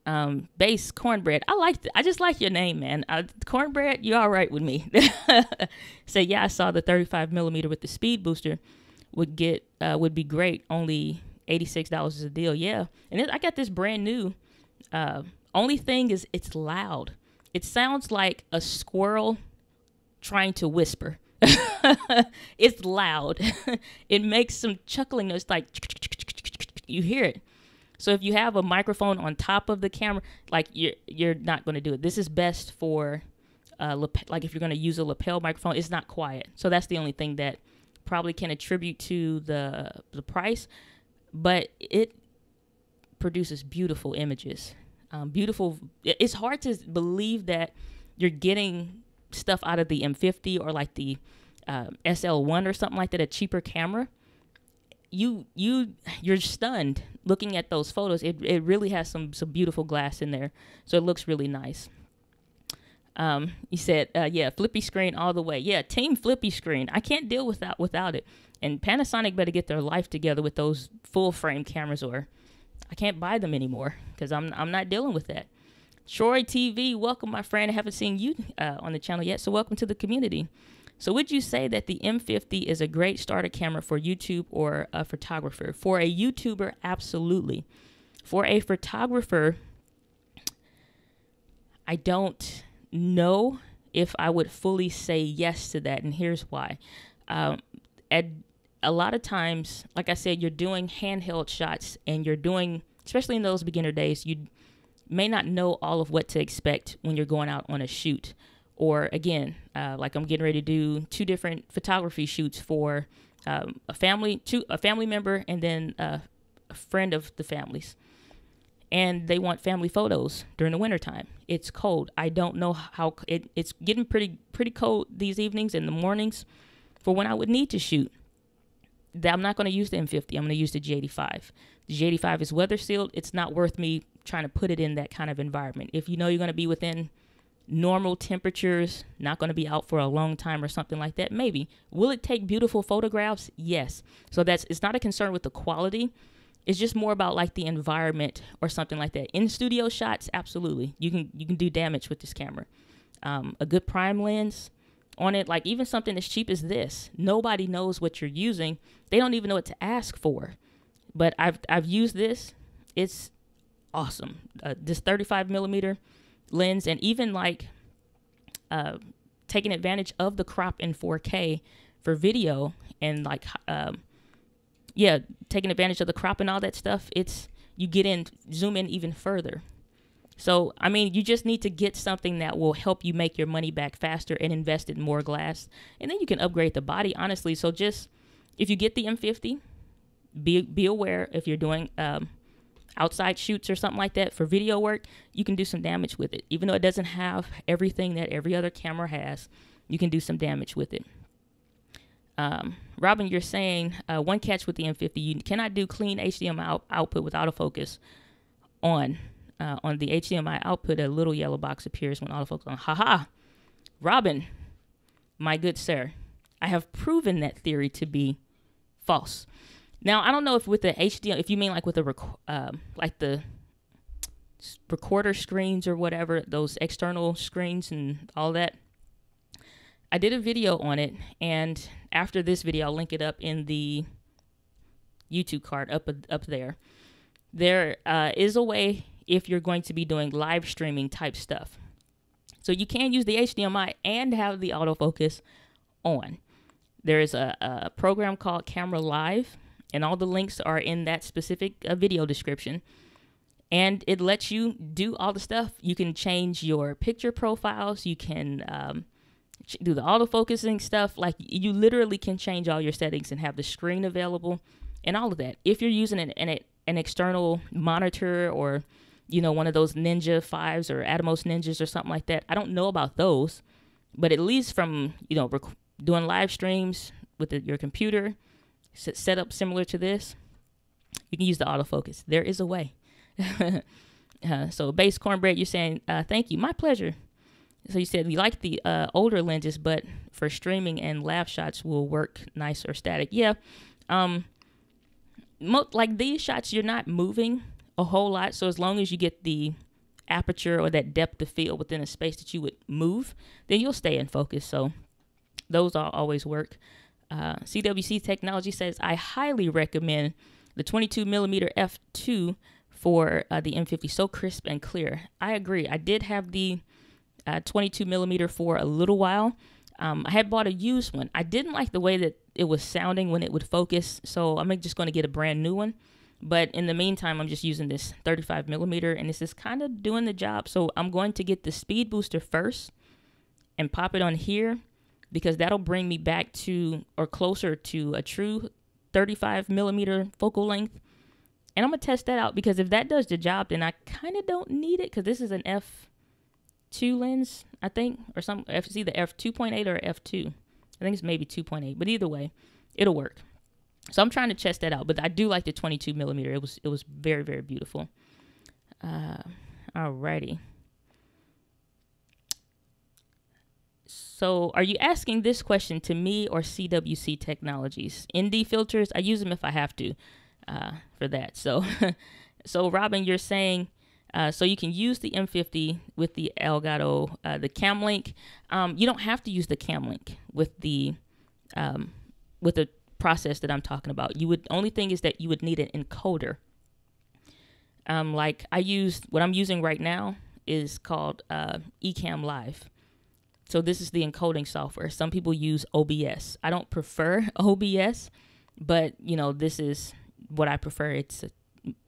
BassCornbread. I just like your name, man. Cornbread, you all right with me. Say, yeah, I saw the 35mm with the speed booster would be great. Only $86 is a deal. Yeah. And I got this brand new. Only thing is it's loud. It sounds like a squirrel trying to whisper. It's loud. It makes some chuckling noise, like you hear it. So if you have a microphone on top of the camera, like you're not going to do it. This is best for like if you're going to use a lapel microphone, it's not quiet. So that's the only thing that probably can attribute to the price, but it produces beautiful images. Beautiful. It's hard to believe that you're getting stuff out of the M50 or like the SL1 or something like that, a cheaper camera. You're stunned looking at those photos. It really has some beautiful glass in there, so it looks really nice. You said, yeah, flippy screen all the way. Yeah, team flippy screen. I can't deal without it. And Panasonic better get their life together with those full frame cameras, or I can't buy them anymore because I'm not dealing with that. Troy TV, welcome, my friend. I haven't seen you on the channel yet, so welcome to the community. So would you say that the M50 is a great starter camera for YouTube or a photographer? For a YouTuber, absolutely. For a photographer, I don't know if I would fully say yes to that, and here's why. At a lot of times, like I said, you're doing handheld shots, and you're doing, especially in those beginner days, you may not know all of what to expect when you're going out on a shoot. Or again, like I'm getting ready to do 2 different photography shoots for a family member and then a friend of the family's. And they want family photos during the wintertime. It's cold. I don't know how it's getting pretty cold these evenings and the mornings for when I would need to shoot. I'm not going to use the M50. I'm going to use the G85. The G85 is weather sealed. It's not worth me trying to put it in that kind of environment. If you know you're going to be within normal temperatures, not going to be out for a long time or something like that, maybe. Will it take beautiful photographs? Yes. So it's not a concern with the quality. It's just more about like the environment or something like that. In studio shots, absolutely. You can do damage with this camera. A good prime lens on it, like even something as cheap as this. Nobody knows what you're using. They don't even know what to ask for. But I've used this. It's awesome. This 35mm lens, and even like taking advantage of the crop in 4K for video, and like taking advantage of the crop and all that stuff. You zoom in even further. So I mean, you just need to get something that will help you make your money back faster and invest in more glass, and then you can upgrade the body, honestly. So just if you get the M50, be aware if you're doing outside shoots or something like that for video work, you can do some damage with it. Even though it doesn't have everything that every other camera has, you can do some damage with it. Robin, you're saying one catch with the M50, you cannot do clean HDMI output with autofocus on the HDMI output. A little yellow box appears when autofocus on. Haha, Robin, my good sir, I have proven that theory to be false. Now, I don't know if with the HDMI, if you mean like with like the recorder screens or whatever, those external screens and all that. I did a video on it, and after this video, I'll link it up in the YouTube card up there. There is a way if you're going to be doing live streaming type stuff. So you can use the HDMI and have the autofocus on. There is a program called Camera Live, and all the links are in that specific video description. And it lets you do all the stuff. You can change your picture profiles. You can do the autofocusing stuff. Like, you literally can change all your settings and have the screen available and all of that. If you're using an external monitor, or, you know, one of those Ninja 5s or Atomos Ninjas or something like that. I don't know about those, but at least from, you know, doing live streams with your computer, set up similar to this, you can use the autofocus. There is a way. So BassCornbread, you're saying, thank you. My pleasure. So you said you like the older lenses, but for streaming and lav shots will work nice or static. Yeah. Like these shots, you're not moving a whole lot. So as long as you get the aperture or that depth of field within a space that you would move, then you'll stay in focus. So those all always work. CWC Technology says, I highly recommend the 22 millimeter f2 for the M50. So crisp and clear. I agree. I did have the 22 millimeter for a little while. I had bought a used one. I didn't like the way that it was sounding when it would focus, so I'm just going to get a brand new one. But in the meantime, I'm just using this 35 millimeter, and this is kind of doing the job. So I'm going to get the speed booster first and pop it on here, because that'll bring me back to or closer to a true 35 millimeter focal length. And I'm going to test that out, because if that does the job, then I kind of don't need it, because this is an f2 lens, I think, or some. It's either f2.8 or f2. I think it's maybe 2.8, but either way, it'll work. So I'm trying to test that out, but I do like the 22 millimeter. It was very, very beautiful. Alrighty. So are you asking this question to me or CWC Technologies? ND filters, I use them if I have to for that. So, so Robin, you're saying, so you can use the M50 with the Elgato, the Cam Link. You don't have to use the Cam Link with the process that I'm talking about. Only thing is that you would need an encoder. Like what I'm using right now is called Ecamm Live. So this is the encoding software. Some people use OBS. I don't prefer OBS, but this is what I prefer. It's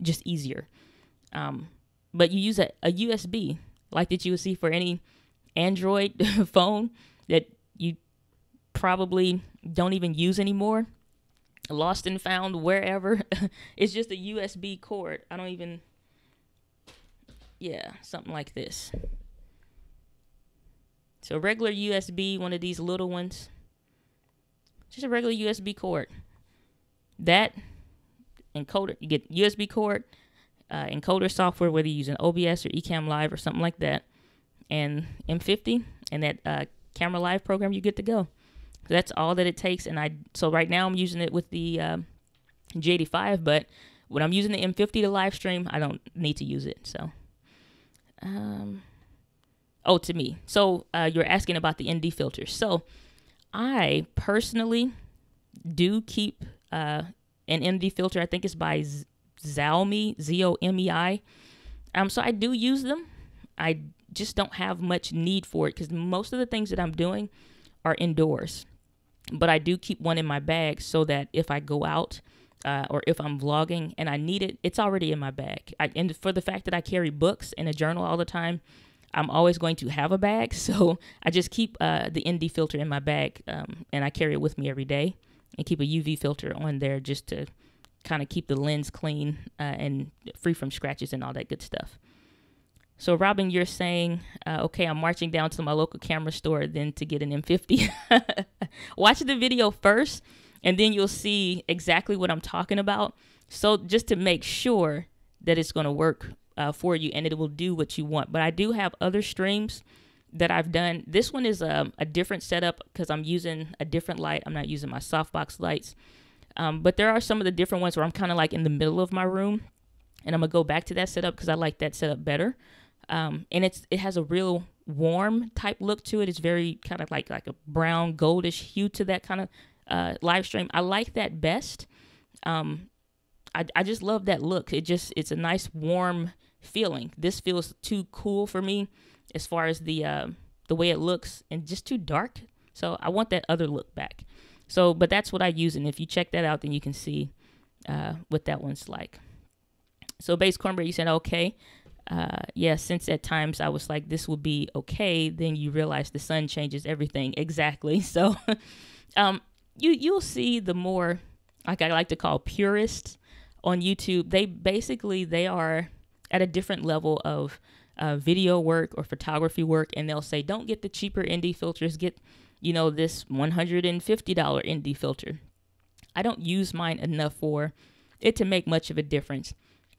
just easier. But you use a USB, like that you would see for any Android phone that you probably don't even use anymore. Lost and found wherever. It's just a USB cord. Something like this. So regular USB, one of these little ones. Just a regular USB cord. That encoder, you get USB cord, encoder software, whether you're using OBS or Ecamm Live or something like that, and M50 and that Camera Live program, you get to go. So that's all that it takes. And so right now I'm using it with the G85, but when I'm using the M50 to live stream, I don't need to use it. So, to me. So you're asking about the ND filters. So I personally do keep an ND filter. I think it's by Zomei, Z-O-M-E-I. So I do use them. I just don't have much need for it, because most of the things that I'm doing are indoors. But I do keep one in my bag so that if I go out or if I'm vlogging and I need it, it's already in my bag. And for the fact that I carry books and a journal all the time, I'm always going to have a bag. So I just keep the ND filter in my bag, and I carry it with me every day, and keep a UV filter on there just to kind of keep the lens clean and free from scratches and all that good stuff. So Robin, you're saying, okay, I'm marching down to my local camera store then to get an M50. Watch the video first, and then you'll see exactly what I'm talking about. So just to make sure that it's going to work for you and it will do what you want. But I do have other streams that I've done. This one is a different setup because I'm using a different light. I'm not using my softbox lights. But there are some of the different ones where I'm kind of like in the middle of my room, and I'm going to go back to that setup because I like that setup better. And it has a real warm type look to it. It's very kind of like a brown goldish hue to that kind of live stream. I like that best. I just love that look. It's a nice warm feeling. This feels too cool for me as far as the way it looks, and just too dark. So I want that other look back. So, but that's what I use, and if you check that out, then you can see what that one's like. So BassCornbread, you said okay. Yeah, since at times I was like, this will be okay, then you realize the sun changes everything. Exactly. So you'll see the more, like I like to call purists on YouTube, they are at a different level of video work or photography work, and they'll say, don't get the cheaper ND filters, get, this $150 ND filter. I don't use mine enough for it to make much of a difference.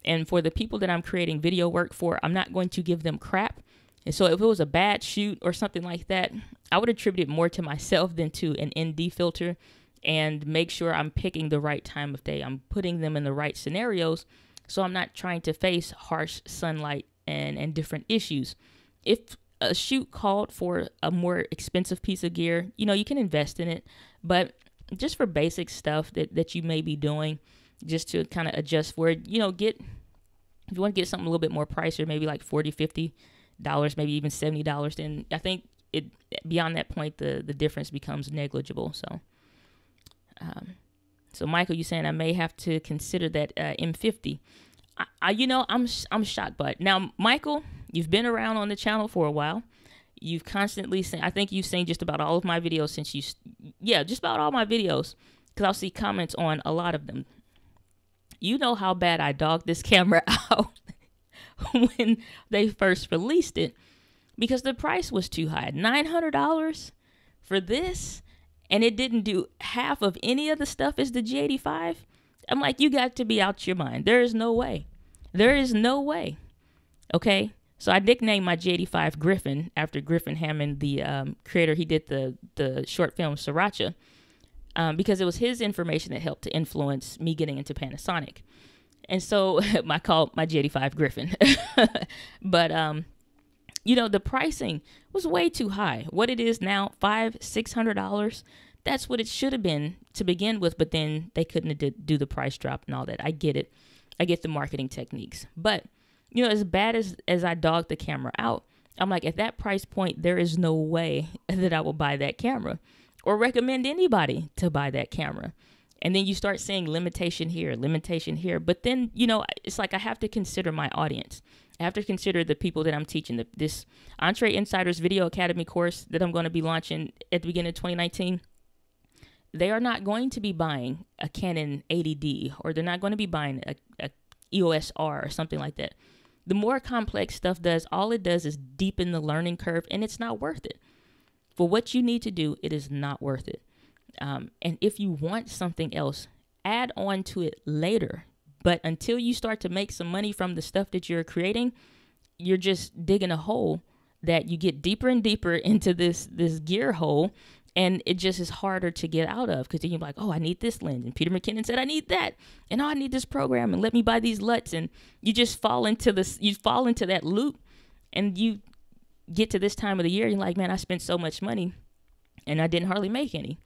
And for the people that I'm creating video work for, I'm not going to give them crap. And so if it was a bad shoot or something like that, I would attribute it more to myself than to an ND filter, and make sure I'm picking the right time of day. I'm putting them in the right scenarios, so I'm not trying to face harsh sunlight and different issues. If a shoot called for a more expensive piece of gear, you know, you can invest in it. But just for basic stuff that you may be doing, just to kind of adjust for it, you know, if you want to get something a little bit more pricier, maybe like $40, $50, maybe even $70, then I think beyond that point, the difference becomes negligible. So Michael, you saying I may have to consider that M50. I'm shocked by it. Now, Michael, you've been around on the channel for a while. You've constantly seen, I think you've seen just about all of my videos just about all my videos, because I'll see comments on a lot of them. You know how bad I dogged this camera out when they first released it, because the price was too high. $900 for this, and it didn't do half of any of the stuff as the G85. I'm like, you got to be out your mind. There is no way. There is no way. Okay? So I nicknamed my G85 Griffin after Griffin Hammond, the creator. He did the short film Sriracha, because it was his information that helped to influence me getting into Panasonic. And so I called my G85 Griffin. But, you know, the pricing was way too high. What it is now, $500-$600, that's what it should have been to begin with, but then they couldn't do the price drop and all that. I get it. I get the marketing techniques. But, you know, as bad as I dogged the camera out, I'm like, at that price point, there is no way that I will buy that camera or recommend anybody to buy that camera. And then you start seeing limitation here. But then, you know, it's like I have to consider my audience. I have to consider the people that I'm teaching. This Entree Insiders Video Academy course that I'm going to be launching at the beginning of 2019, they are not going to be buying a Canon 80D, or they're not going to be buying a EOS R or something like that. The more complex stuff all it does is deepen the learning curve, and it's not worth it. For what you need to do, it is not worth it. And if you want something else, add on to it later. But until you start to make some money from the stuff that you're creating, you're just digging a hole that you get deeper and deeper into this gear hole, and it just is harder to get out of, because then you're like, oh, I need this lens, and Peter McKinnon said I need that, and oh, I need this program, and let me buy these LUTs, and you just fall into that loop, and you get to this time of the year, you're like, man, I spent so much money, and I didn't hardly make any.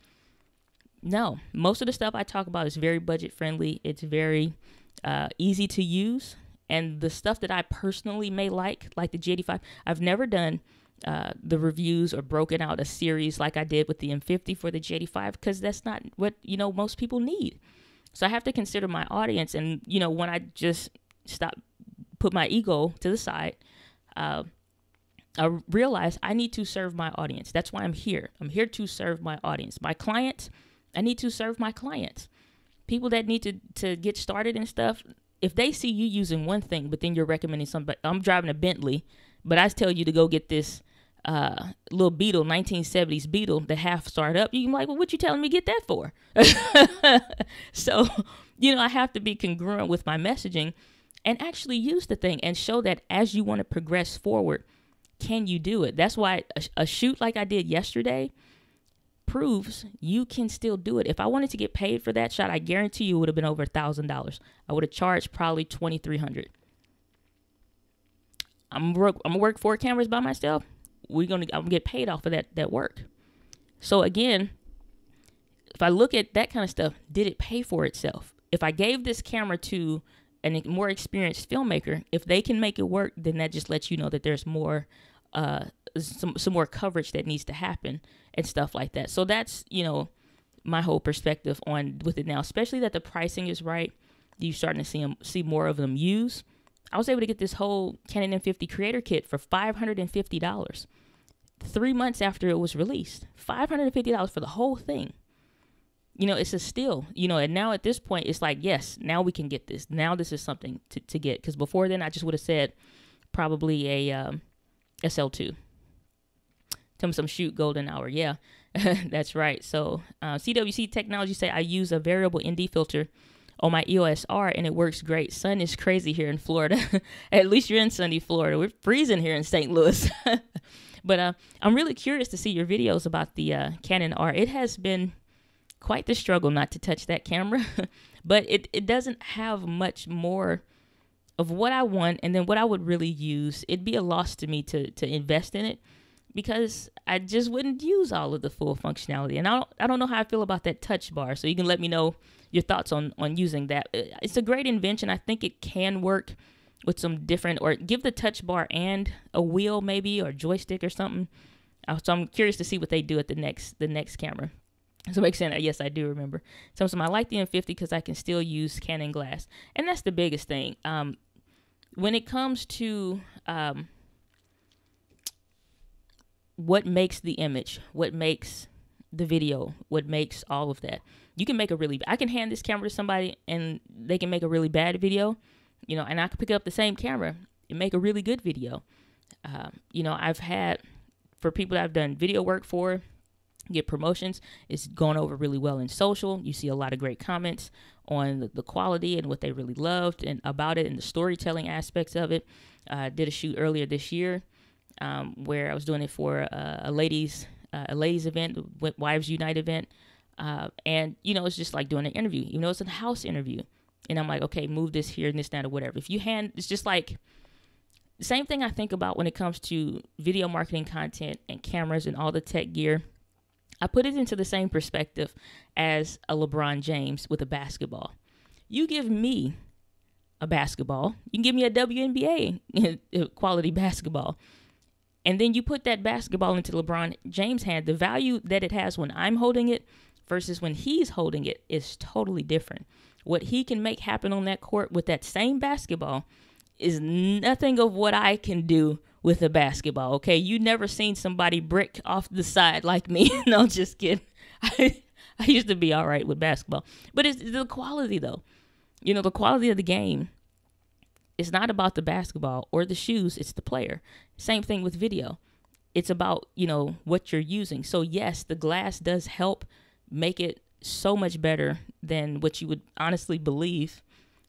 No, most of the stuff I talk about is very budget friendly. It's very easy to use. And the stuff that I personally may like the G85, I've never done the reviews or broken out a series like I did with the M50 for the G85, because that's not what, you know, most people need. So I have to consider my audience. And, you know, when I just put my ego to the side, I realize I need to serve my audience. That's why I'm here. I'm here to serve my audience. My clients, I need to serve my clients. People that need to get started and stuff, if they see you using one thing, but then you're recommending something, I'm driving a Bentley, but I tell you to go get this little Beetle, 1970s Beetle, the half start up, you're like, well, what you telling me to get that for? So, you know, I have to be congruent with my messaging and actually use the thing and show that as you want to progress forward, can you do it? That's why a shoot like I did yesterday proves you can still do it. If I wanted to get paid for that shot, I guarantee you it would have been over $1,000. I would have charged probably $2,300. I'm gonna work 4 cameras by myself. I'm gonna get paid off of that work. So again, if I look at that kind of stuff, did it pay for itself? If I gave this camera to a more experienced filmmaker, if they can make it work, then that just lets you know that there's more some more coverage that needs to happen and stuff like that. So that's, you know, my whole perspective with it now, especially that the pricing is right. You're starting to see more of them use. I was able to get this whole Canon M50 creator kit for $550 3 months after it was released. $550 for the whole thing. You know, it's a steal, you know, and now at this point, it's like, yes, now we can get this. Now this is something to get. Because before then, I just would have said probably a SL2. Tell me some shoot golden hour. Yeah, that's right. So CWC Technology say I use a variable ND filter on my EOS R and it works great. Sun is crazy here in Florida. At least you're in sunny Florida. We're freezing here in St. Louis. But I'm really curious to see your videos about the Canon R. It has been quite the struggle not to touch that camera, but it doesn't have much more of what I want and then what I would really use, it'd be a loss to me to invest in it, because I just wouldn't use all of the full functionality. And I don't know how I feel about that touch bar. So you can let me know your thoughts on using that. It's a great invention. I think it can work with some different, or give the touch bar and a wheel maybe, or joystick or something. So I'm curious to see what they do at the next camera. So makes sense. Yes, I do remember. So I like the M50 because I can still use Canon glass. And that's the biggest thing. When it comes to what makes the image, what makes the video, what makes all of that, you can make I can hand this camera to somebody and they can make a really bad video, and I can pick up the same camera and make a really good video. I've had, for people that I've done video work for, get promotions, it's gone over really well in social. You see a lot of great comments on the quality and what they really loved and about it and the storytelling aspects of it. I did a shoot earlier this year where I was doing it for a ladies event, Wives Unite event. And, it's just like doing an interview. It's a house interview. And I'm like, okay, move this here and this, that, or whatever. It's just like the same thing I think about when it comes to video marketing content and cameras and all the tech gear. I put it into the same perspective as a LeBron James with a basketball. You give me a basketball, you can give me a WNBA quality basketball, and then you put that basketball into LeBron James' hand, the value that it has when I'm holding it versus when he's holding it is totally different. What he can make happen on that court with that same basketball is nothing of what I can do with a basketball, okay? You never seen somebody brick off the side like me. No, just kidding. I used to be all right with basketball. But it's the quality, though. The quality of the game is not about the basketball or the shoes. It's the player. Same thing with video. It's about, what you're using. So, yes, the glass does help make it so much better than what you would honestly believe.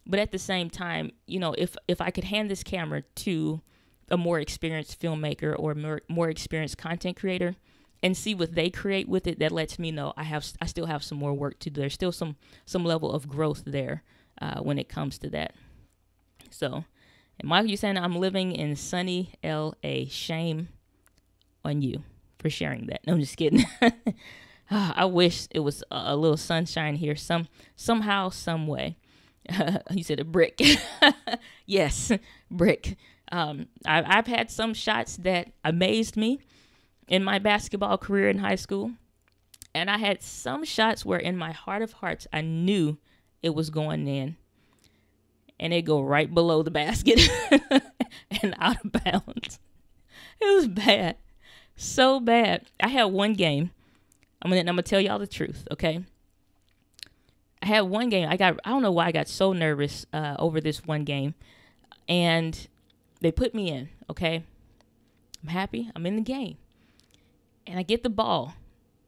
But at the same time, if I could hand this camera to a more experienced filmmaker or more experienced content creator and see what they create with it, that lets me know I still have some more work to do. There's still some level of growth there when it comes to that. So, and Michael, you're saying I'm living in sunny LA. Shame on you for sharing that. No, I'm just kidding. I wish it was a little sunshine here somehow, some way. You said a brick. Yes, brick. I've had some shots that amazed me in my basketball career in high school. And I had some shots where in my heart of hearts, I knew it was going in. And it go right below the basket and out of bounds. It was bad. So bad. I had one game. I'm gonna tell y'all the truth, okay? I had one game. I don't know why I got so nervous over this one game. And they put me in, okay? I'm happy. I'm in the game. And I get the ball.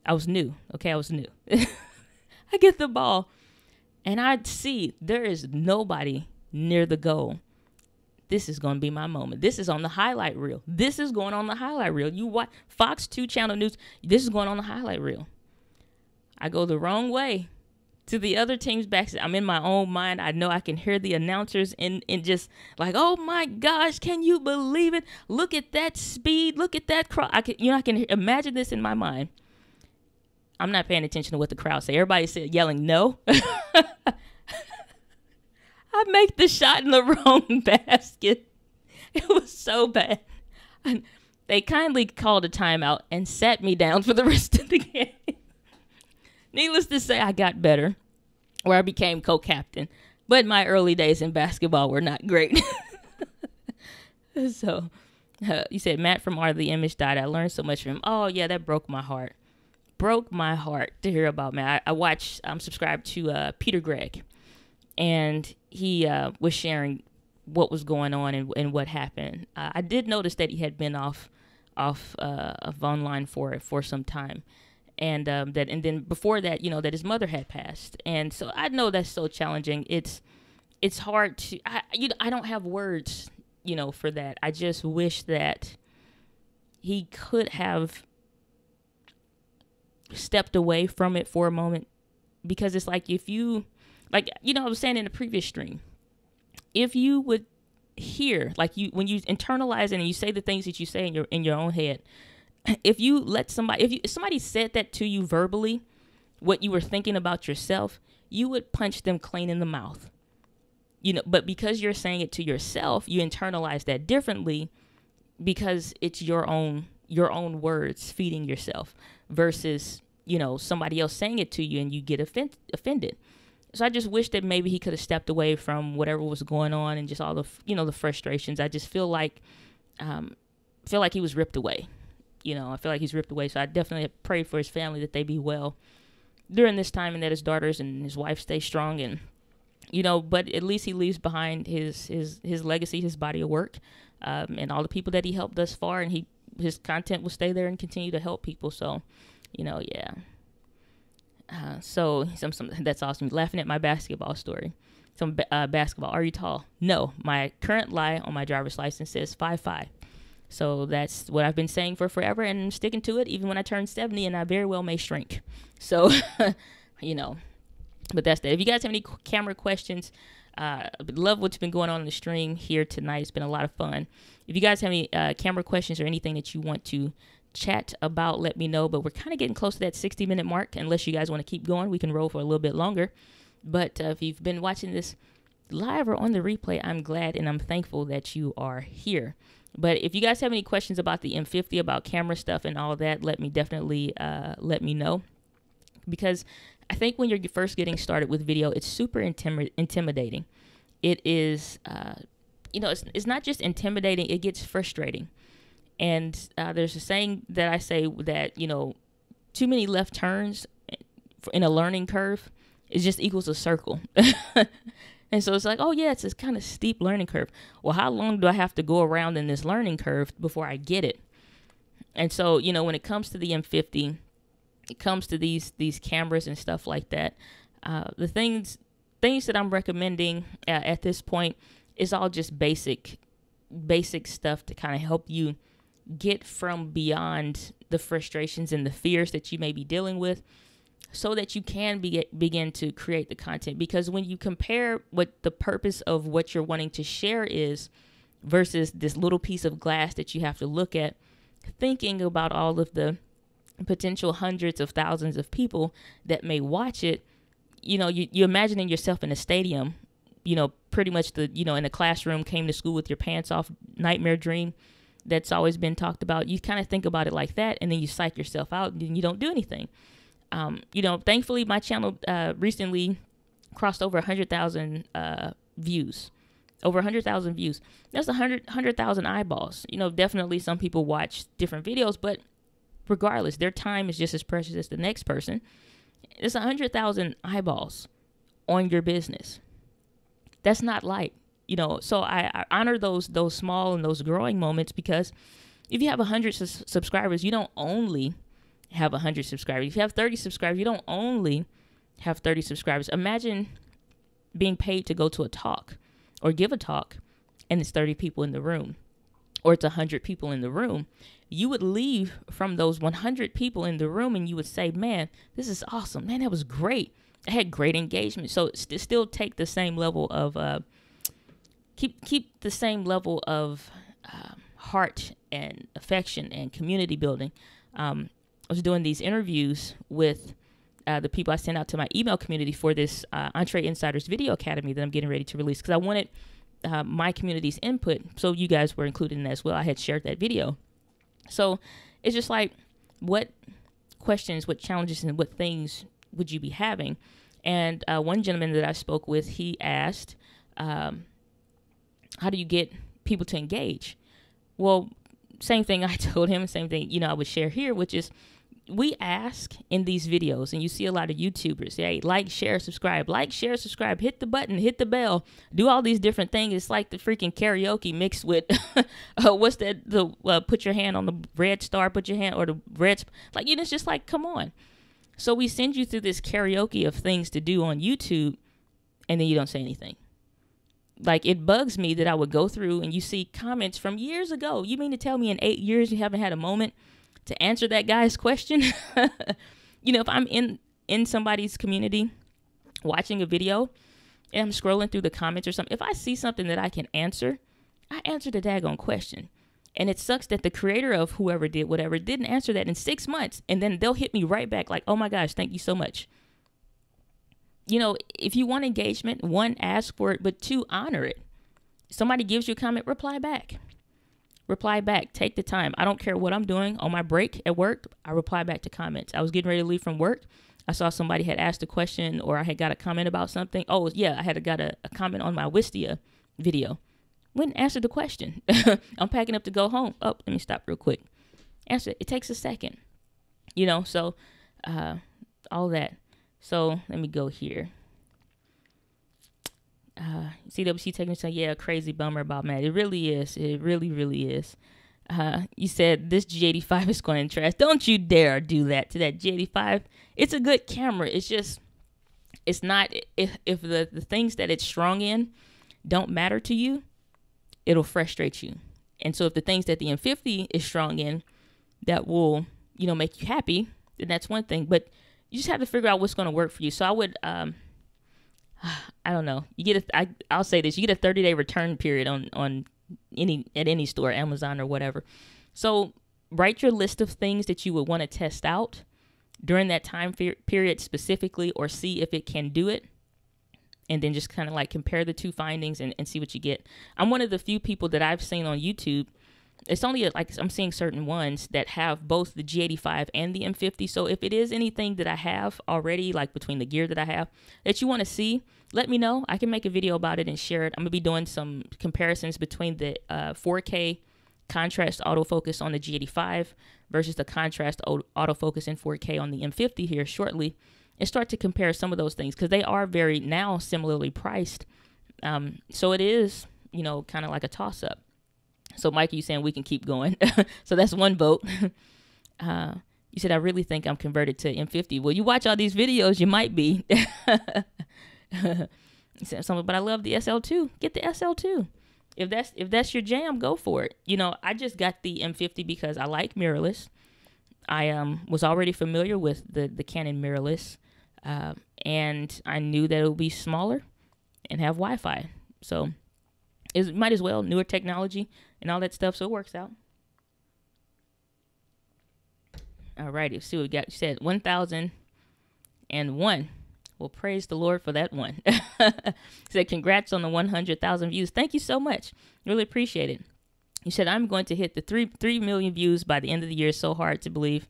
I was new, okay? I was new. I get the ball. And I see there is nobody near the goal. This is going to be my moment. This is on the highlight reel. This is going on the highlight reel. You watch Fox 2 Channel News. This is going on the highlight reel. I go the wrong way to the other team's back. I'm in my own mind. I know I can hear the announcers in just like, oh my gosh, can you believe it? Look at that speed. Look at that cross. I can imagine this in my mind. I'm not paying attention to what the crowd say. Everybody said yelling no. I make the shot in the wrong basket. It was so bad. And they kindly called a timeout and sat me down for the rest of the game. Needless to say, I got better, where I became co-captain. But my early days in basketball were not great. So, you said Matt from Art of the Image died. I learned so much from him. Oh, yeah, that broke my heart. Broke my heart to hear about Matt. I'm subscribed to Peter Gregg. And he was sharing what was going on and what happened. I did notice that he had been off of online for some time. And then before that, that his mother had passed. And so I know that's so challenging. It's hard to, I don't have words, for that. I just wish that he could have stepped away from it for a moment, because it's like I was saying in the previous stream, if you would hear, like when you internalize it and you say the things that you say in your own head, if you let somebody, if somebody said that to you verbally, what you were thinking about yourself, you would punch them clean in the mouth. But because you're saying it to yourself, you internalize that differently because it's your own words feeding yourself versus, somebody else saying it to you and you get offended. So I just wish that maybe he could have stepped away from whatever was going on and just all the, the frustrations. I just feel like he was ripped away. I feel like he's ripped away. So I definitely pray for his family that they be well during this time and that his daughters and his wife stay strong and, but at least he leaves behind his legacy, his body of work, and all the people that he helped thus far, and his content will stay there and continue to help people. So, yeah. So that's awesome. Laughing at my basketball story. Some basketball. Are you tall? No. My current lie on my driver's license says 5'5". So that's what I've been saying for forever, and I'm sticking to it even when I turn 70, and I very well may shrink. So, But that's that. If you guys have any camera questions, love what's been going on in the stream here tonight. It's been a lot of fun. If you guys have any camera questions or anything that you want to chat about, let me know. But we're kind of getting close to that 60-minute mark. Unless you guys want to keep going, we can roll for a little bit longer. But if you've been watching this live or on the replay, I'm glad and I'm thankful that you are here. But if you guys have any questions about the M50, about camera stuff and all that, let me know. Because I think when you're first getting started with video, it's super intimidating. It is, it's not just intimidating, it gets frustrating. And there's a saying that I say that, too many left turns in a learning curve is just equals a circle. And so it's like, oh yeah, it's this kind of steep learning curve. Well, how long do I have to go around in this learning curve before I get it? And so, when it comes to the M50, it comes to these cameras and stuff like that, the things that I'm recommending at this point is all just basic stuff to kind of help you get from beyond the frustrations and the fears that you may be dealing with, so that you can begin to create the content. Because when you compare what the purpose of what you're wanting to share is versus this little piece of glass that you have to look at, thinking about all of the potential hundreds of thousands of people that may watch it, you imagining yourself in a stadium, pretty much in a classroom, came to school with your pants off, nightmare dream that's always been talked about. You kind of think about it like that, and then you psych yourself out and you don't do anything. Thankfully my channel recently crossed over 100,000 views. Over 100,000 views. That's 100,000 eyeballs. Definitely some people watch different videos, but regardless, their time is just as precious as the next person. It's 100,000 eyeballs on your business. That's not light, So I honor those small and those growing moments, because if you have 100 subscribers, you don't only have 100 subscribers. If you have 30 subscribers, you don't only have 30 subscribers. Imagine being paid to go to a talk or give a talk, and it's 30 people in the room, or it's 100 people in the room. You would leave from those 100 people in the room and you would say, man, this is awesome. Man, that was great. I had great engagement. So still take the same level of, keep the same level of heart and affection and community building. I was doing these interviews with the people I sent out to my email community for this Entree Insiders Video Academy that I'm getting ready to release, because I wanted my community's input, so you guys were included in that as well. I had shared that video. So it's just like, what questions, what challenges, and what things would you be having? And one gentleman that I spoke with, he asked, how do you get people to engage? Well, same thing I told him, same thing, I would share here, which is, we ask in these videos, and you see a lot of YouTubers, hey, like, share, subscribe, hit the button, hit the bell, do all these different things. It's like the freaking karaoke mixed with, what's that, put your hand on the red star, put your hand, or the red, like, it's just like, come on. So we send you through this karaoke of things to do on YouTube, and then you don't say anything. Like, it bugs me that I would go through and you see comments from years ago. You mean to tell me in 8 years you haven't had a moment to answer that guy's question? If I'm in somebody's community watching a video and I'm scrolling through the comments or something, if I see something that I can answer, I answered a daggone question. And it sucks that the creator of whoever did whatever didn't answer that in 6 months. And then they'll hit me right back like, oh my gosh, thank you so much. You know, if you want engagement, one, ask for it, but two, honor it. Somebody gives you a comment, reply back. Reply back. Take the time. I don't care what I'm doing. On my break at work, I reply back to comments. I was getting ready to leave from work. I saw somebody had asked a question, or I had got a comment about something. Oh, yeah, I had got a comment on my Wistia video. Went and answered the question. I'm packing up to go home. Oh, let me stop real quick. Answer it. It takes a second. You know, so all that. So let me go here. CWC taking say, yeah, crazy bummer about Matt. It really is. It really, really is. You said this G85 is going in trash. Don't you dare do that to that G85. It's a good camera. It's just, it's not, if the things that it's strong in don't matter to you, it'll frustrate you. And so if the things that the M50 is strong in that will, you know, make you happy, then that's one thing. But you just have to figure out what's going to work for you. So I would, I don't know. You get I'll say this, you get a 30-day return period on any store, Amazon or whatever. So write your list of things that you would want to test out during that time period specifically, or see if it can do it. And then just kind of like compare the two findings and see what you get. I'm one of the few people that I've seen on YouTube. It's only like I'm seeing certain ones that have both the G85 and the M50. So if it is anything that I have already, like between the gear that I have, that you want to see, let me know. I can make a video about it and share it. I'm going to be doing some comparisons between the 4K contrast autofocus on the G85 versus the contrast autofocus in 4K on the M50 here shortly, and start to compare some of those things because they are very now similarly priced. So it is, you know, kind of like a toss-up. So, Mike, you saying we can keep going. So that's one vote. You said, I really think I'm converted to M50. Well, you watch all these videos, you might be. But I love the SL2. Get the SL2. If that's your jam, go for it. You know, I just got the M50 because I like mirrorless. I was already familiar with the Canon mirrorless. And I knew that it would be smaller and have Wi-Fi. So it might as well, newer technology and all that stuff, so it works out. All righty, let's see what we got. You said 1,001. Well, praise the Lord for that one. Said, congrats on the 100,000 views. Thank you so much. Really appreciate it. You said, I'm going to hit the 3 million views by the end of the year. So hard to believe.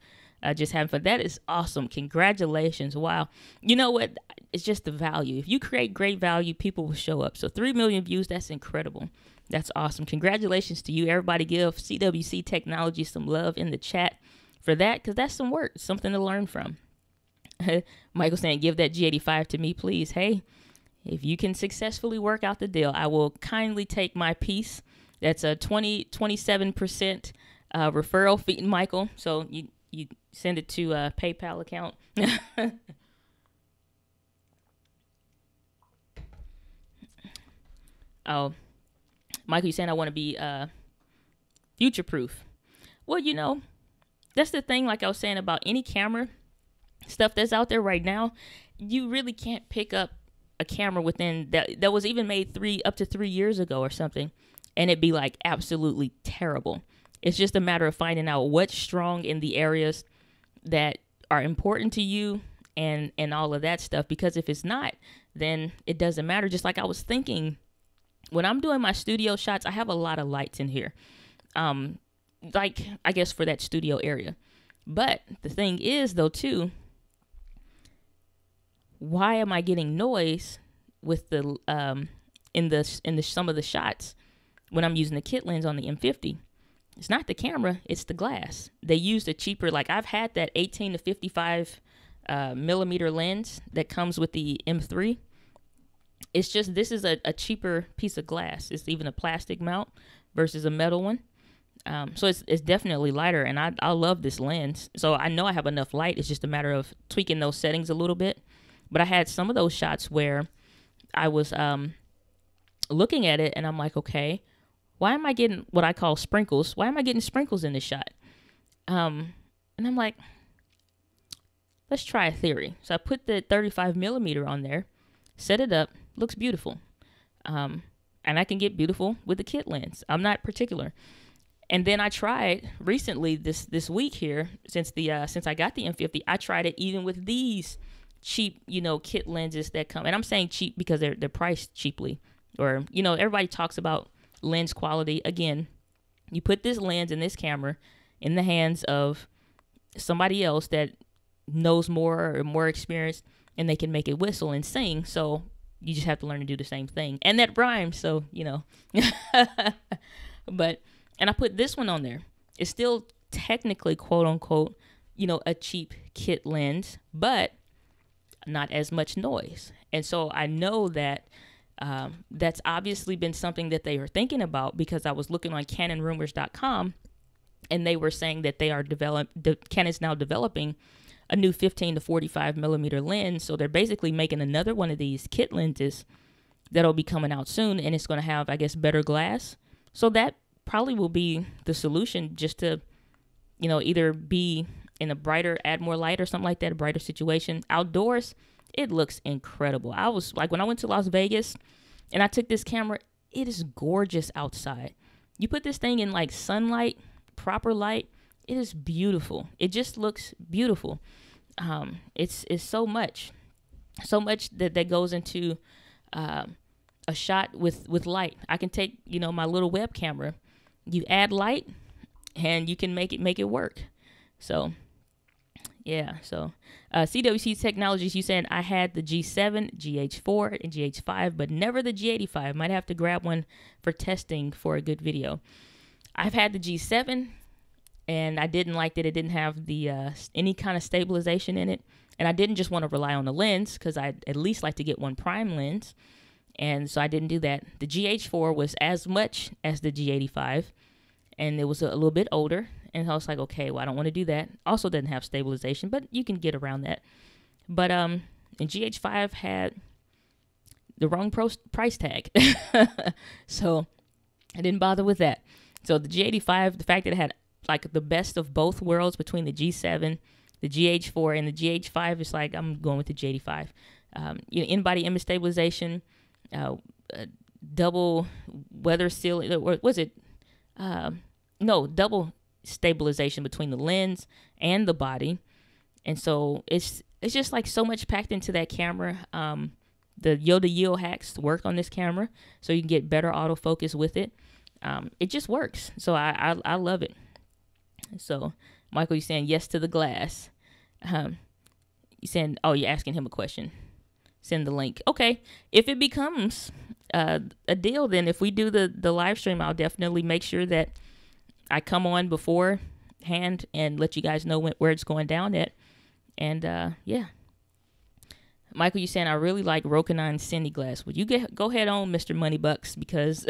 Just having fun. That is awesome. Congratulations. Wow. You know what? It's just the value. If you create great value, people will show up. So 3 million views, that's incredible. That's awesome. Congratulations to you. Everybody give CWC Technology some love in the chat for that, because that's some work, something to learn from. Michael saying, give that G85 to me, please. Hey, if you can successfully work out the deal, I will kindly take my piece. That's a 27% referral fee, Michael. So you send it to a PayPal account. Oh, Michael, you saying I want to be future proof. Well, you know, that's the thing, like I was saying about any camera stuff that's out there right now, you really can't pick up a camera within that was even made up to 3 years ago or something, and it'd be like absolutely terrible. It's just a matter of finding out what's strong in the areas that are important to you and all of that stuff, because if it's not, then it doesn't matter. Just like I was thinking, when I'm doing my studio shots, I have a lot of lights in here, like I guess for that studio area. But the thing is, though, too, why am I getting noise with the in some of the shots when I'm using the kit lens on the M50? It's not the camera, it's the glass. They used a cheaper, like I've had that 18 to 55 millimeter lens that comes with the M3. It's just, this is a cheaper piece of glass. It's even a plastic mount versus a metal one. So it's definitely lighter, and I love this lens. So I know I have enough light. It's just a matter of tweaking those settings a little bit. But I had some of those shots where I was looking at it, and I'm like, okay, why am I getting what I call sprinkles? Why am I getting sprinkles in this shot? And I'm like, let's try a theory. So I put the 35 millimeter on there, set it up, looks beautiful. and I can get beautiful with the kit lens. I'm not particular. And then I tried recently this week here, since I got the M50, I tried it even with these cheap, kit lenses that come. And I'm saying cheap because they're priced cheaply. Or, everybody talks about lens quality. Again, you put this lens and this camera in the hands of somebody else that knows more or more experience, and they can make it whistle and sing. So you just have to learn to do the same thing. And that rhymes, so, But... And I put this one on there. It's still technically, quote unquote, a cheap kit lens, but not as much noise. And so I know that that's obviously been something that they are thinking about, because I was looking on CanonRumors.com, and they were saying that Canon's now developing a new 15 to 45 millimeter lens. So they're basically making another one of these kit lenses that'll be coming out soon, and it's going to have, I guess, better glass. So that probably will be the solution, just to, either be in a brighter, add more light or something like that, a brighter situation. Outdoors, it looks incredible. I was like, when I went to Las Vegas and I took this camera, it is gorgeous outside. You put this thing in like sunlight, proper light, it is beautiful. It just looks beautiful. It's so much that goes into a shot with light. I can take, my little web camera. You add light, and you can make it work. So, yeah. So, CWC Technologies, you said I had the G7, GH4, and GH5, but never the G85. Might have to grab one for testing for a good video. I've had the G7, and I didn't like that it didn't have the any kind of stabilization in it. And I didn't just want to rely on the lens, because I'd at least like to get one prime lens. And so I didn't do that. The GH4 was as much as the G85, and it was a little bit older. And I was like, okay, well, I don't want to do that. Also didn't have stabilization, but you can get around that. But and GH5 had the wrong price tag. So I didn't bother with that. So the G85, the fact that it had like the best of both worlds between the G7, the GH4, and the GH5, is like, I'm going with the G85. In-body image stabilization, double weather seal, or was it double stabilization between the lens and the body. And so it's just like so much packed into that camera. The Yoda Yield hacks work on this camera, so you can get better autofocus with it. It just works. So I love it. So Michael, you're saying yes to the glass. You saying, oh, you're asking him a question. Send the link. Okay. If it becomes a deal, then if we do the live stream, I'll definitely make sure that I come on beforehand and let you guys know where it's going down at. And yeah. Michael, you saying I really like Rokinon Cine glass. Would you go ahead on, Mr. Moneybucks, because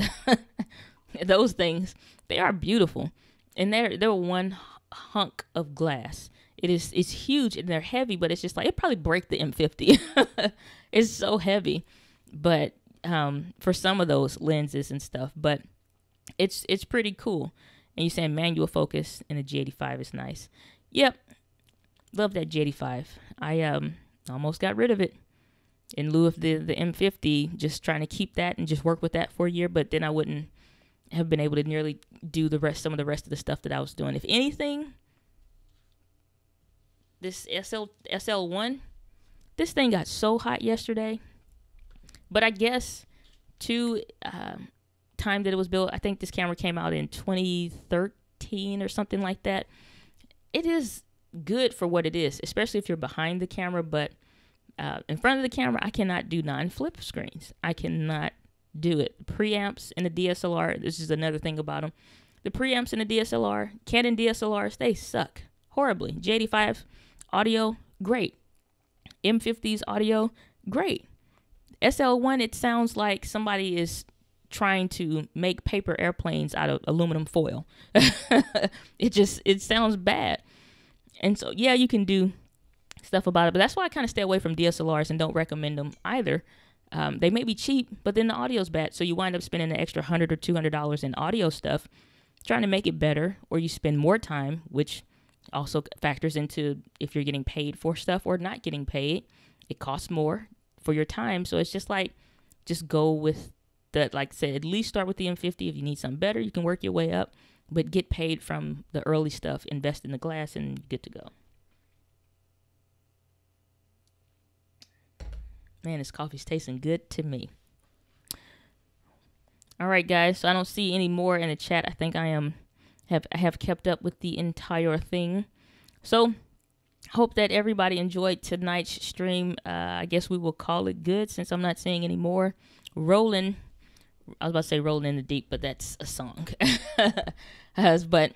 those things, they are beautiful. And they're one hunk of glass. It's huge, and they're heavy, but it's just like, it probably break the M50. It's so heavy, but for some of those lenses and stuff, but it's pretty cool. And you're saying manual focus in the G85 is nice. Yep, love that G85. I almost got rid of it in lieu of the M50, just trying to keep that and just work with that for a year, but then I wouldn't have been able to nearly do some of the rest of the stuff that I was doing. If anything, this SL1, this thing got so hot yesterday. But I guess time that it was built, I think this camera came out in 2013 or something like that. It is good for what it is, especially if you're behind the camera. But in front of the camera, I cannot do non-flip screens. I cannot do it. Preamps in the DSLR, this is another thing about them. The preamps in the DSLR, Canon DSLRs, they suck horribly. J85 audio, great. M50's audio, great. SL1, it sounds like somebody is trying to make paper airplanes out of aluminum foil. It sounds bad. And so, yeah, you can do stuff about it, but that's why I kind of stay away from DSLRs and don't recommend them either. They may be cheap, but then the audio's bad, so you wind up spending an extra $100 or $200 in audio stuff trying to make it better, or you spend more time, which also factors into if you're getting paid for stuff or not getting paid. It costs more for your time, so it's just like, just go with that, like I said, at least start with the M50. If you need something better, you can work your way up, but get paid from the early stuff, invest in the glass, and you're good to go. Man, this coffee's tasting good to me. All right, guys, so I don't see any more in the chat. I think I have kept up with the entire thing. So hope that everybody enjoyed tonight's stream. I guess we will call it good since I'm not seeing any more. Rolling, I was about to say Rolling in the Deep, but that's a song. But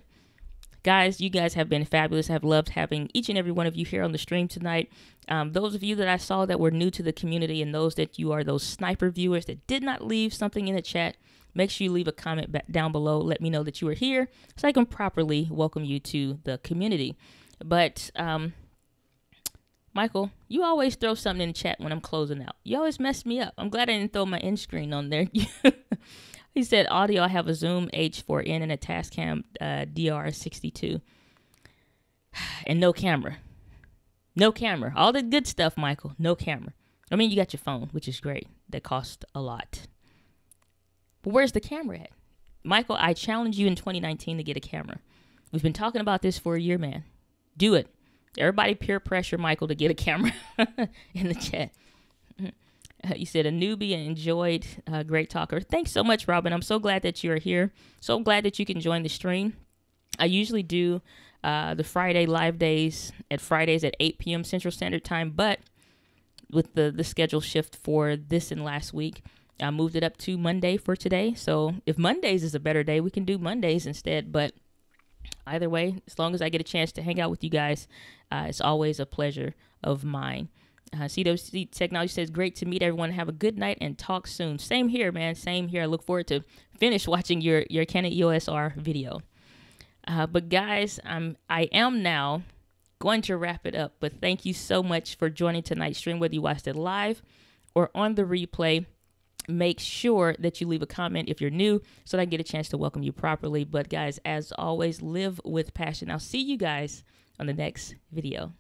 guys, you guys have been fabulous. I've loved having each and every one of you here on the stream tonight. Those of you that I saw that were new to the community, and those that you are those sniper viewers that did not leave something in the chat, make sure you leave a comment down below. Let me know that you are here so I can properly welcome you to the community. But Michael, you always throw something in the chat when I'm closing out. You always mess me up. I'm glad I didn't throw my end screen on there. He said, audio, I have a Zoom H4n and a Tascam DR62. And no camera. No camera. All the good stuff, Michael. No camera. I mean, you got your phone, which is great. That costs a lot. But where's the camera at? Michael, I challenge you in 2019 to get a camera. We've been talking about this for a year, man. Do it. Everybody peer pressure Michael to get a camera in the chat. You said a newbie and enjoyed great talker. Thanks so much, Robin. I'm so glad that you're here. So glad that you can join the stream. I usually do the Friday live days at Fridays at 8 p.m. Central Standard Time, but with the schedule shift for this and last week, I moved it up to Monday for today. So if Mondays is a better day, we can do Mondays instead. But either way, as long as I get a chance to hang out with you guys, it's always a pleasure of mine. CWC Technology says, great to meet everyone. Have a good night and talk soon. Same here, man. Same here. I look forward to finish watching your Canon EOS R video. But guys, I am now going to wrap it up. But thank you so much for joining tonight's stream, whether you watched it live or on the replay. Make sure that you leave a comment if you're new so that I can get a chance to welcome you properly. But guys, as always, live with passion. I'll see you guys on the next video.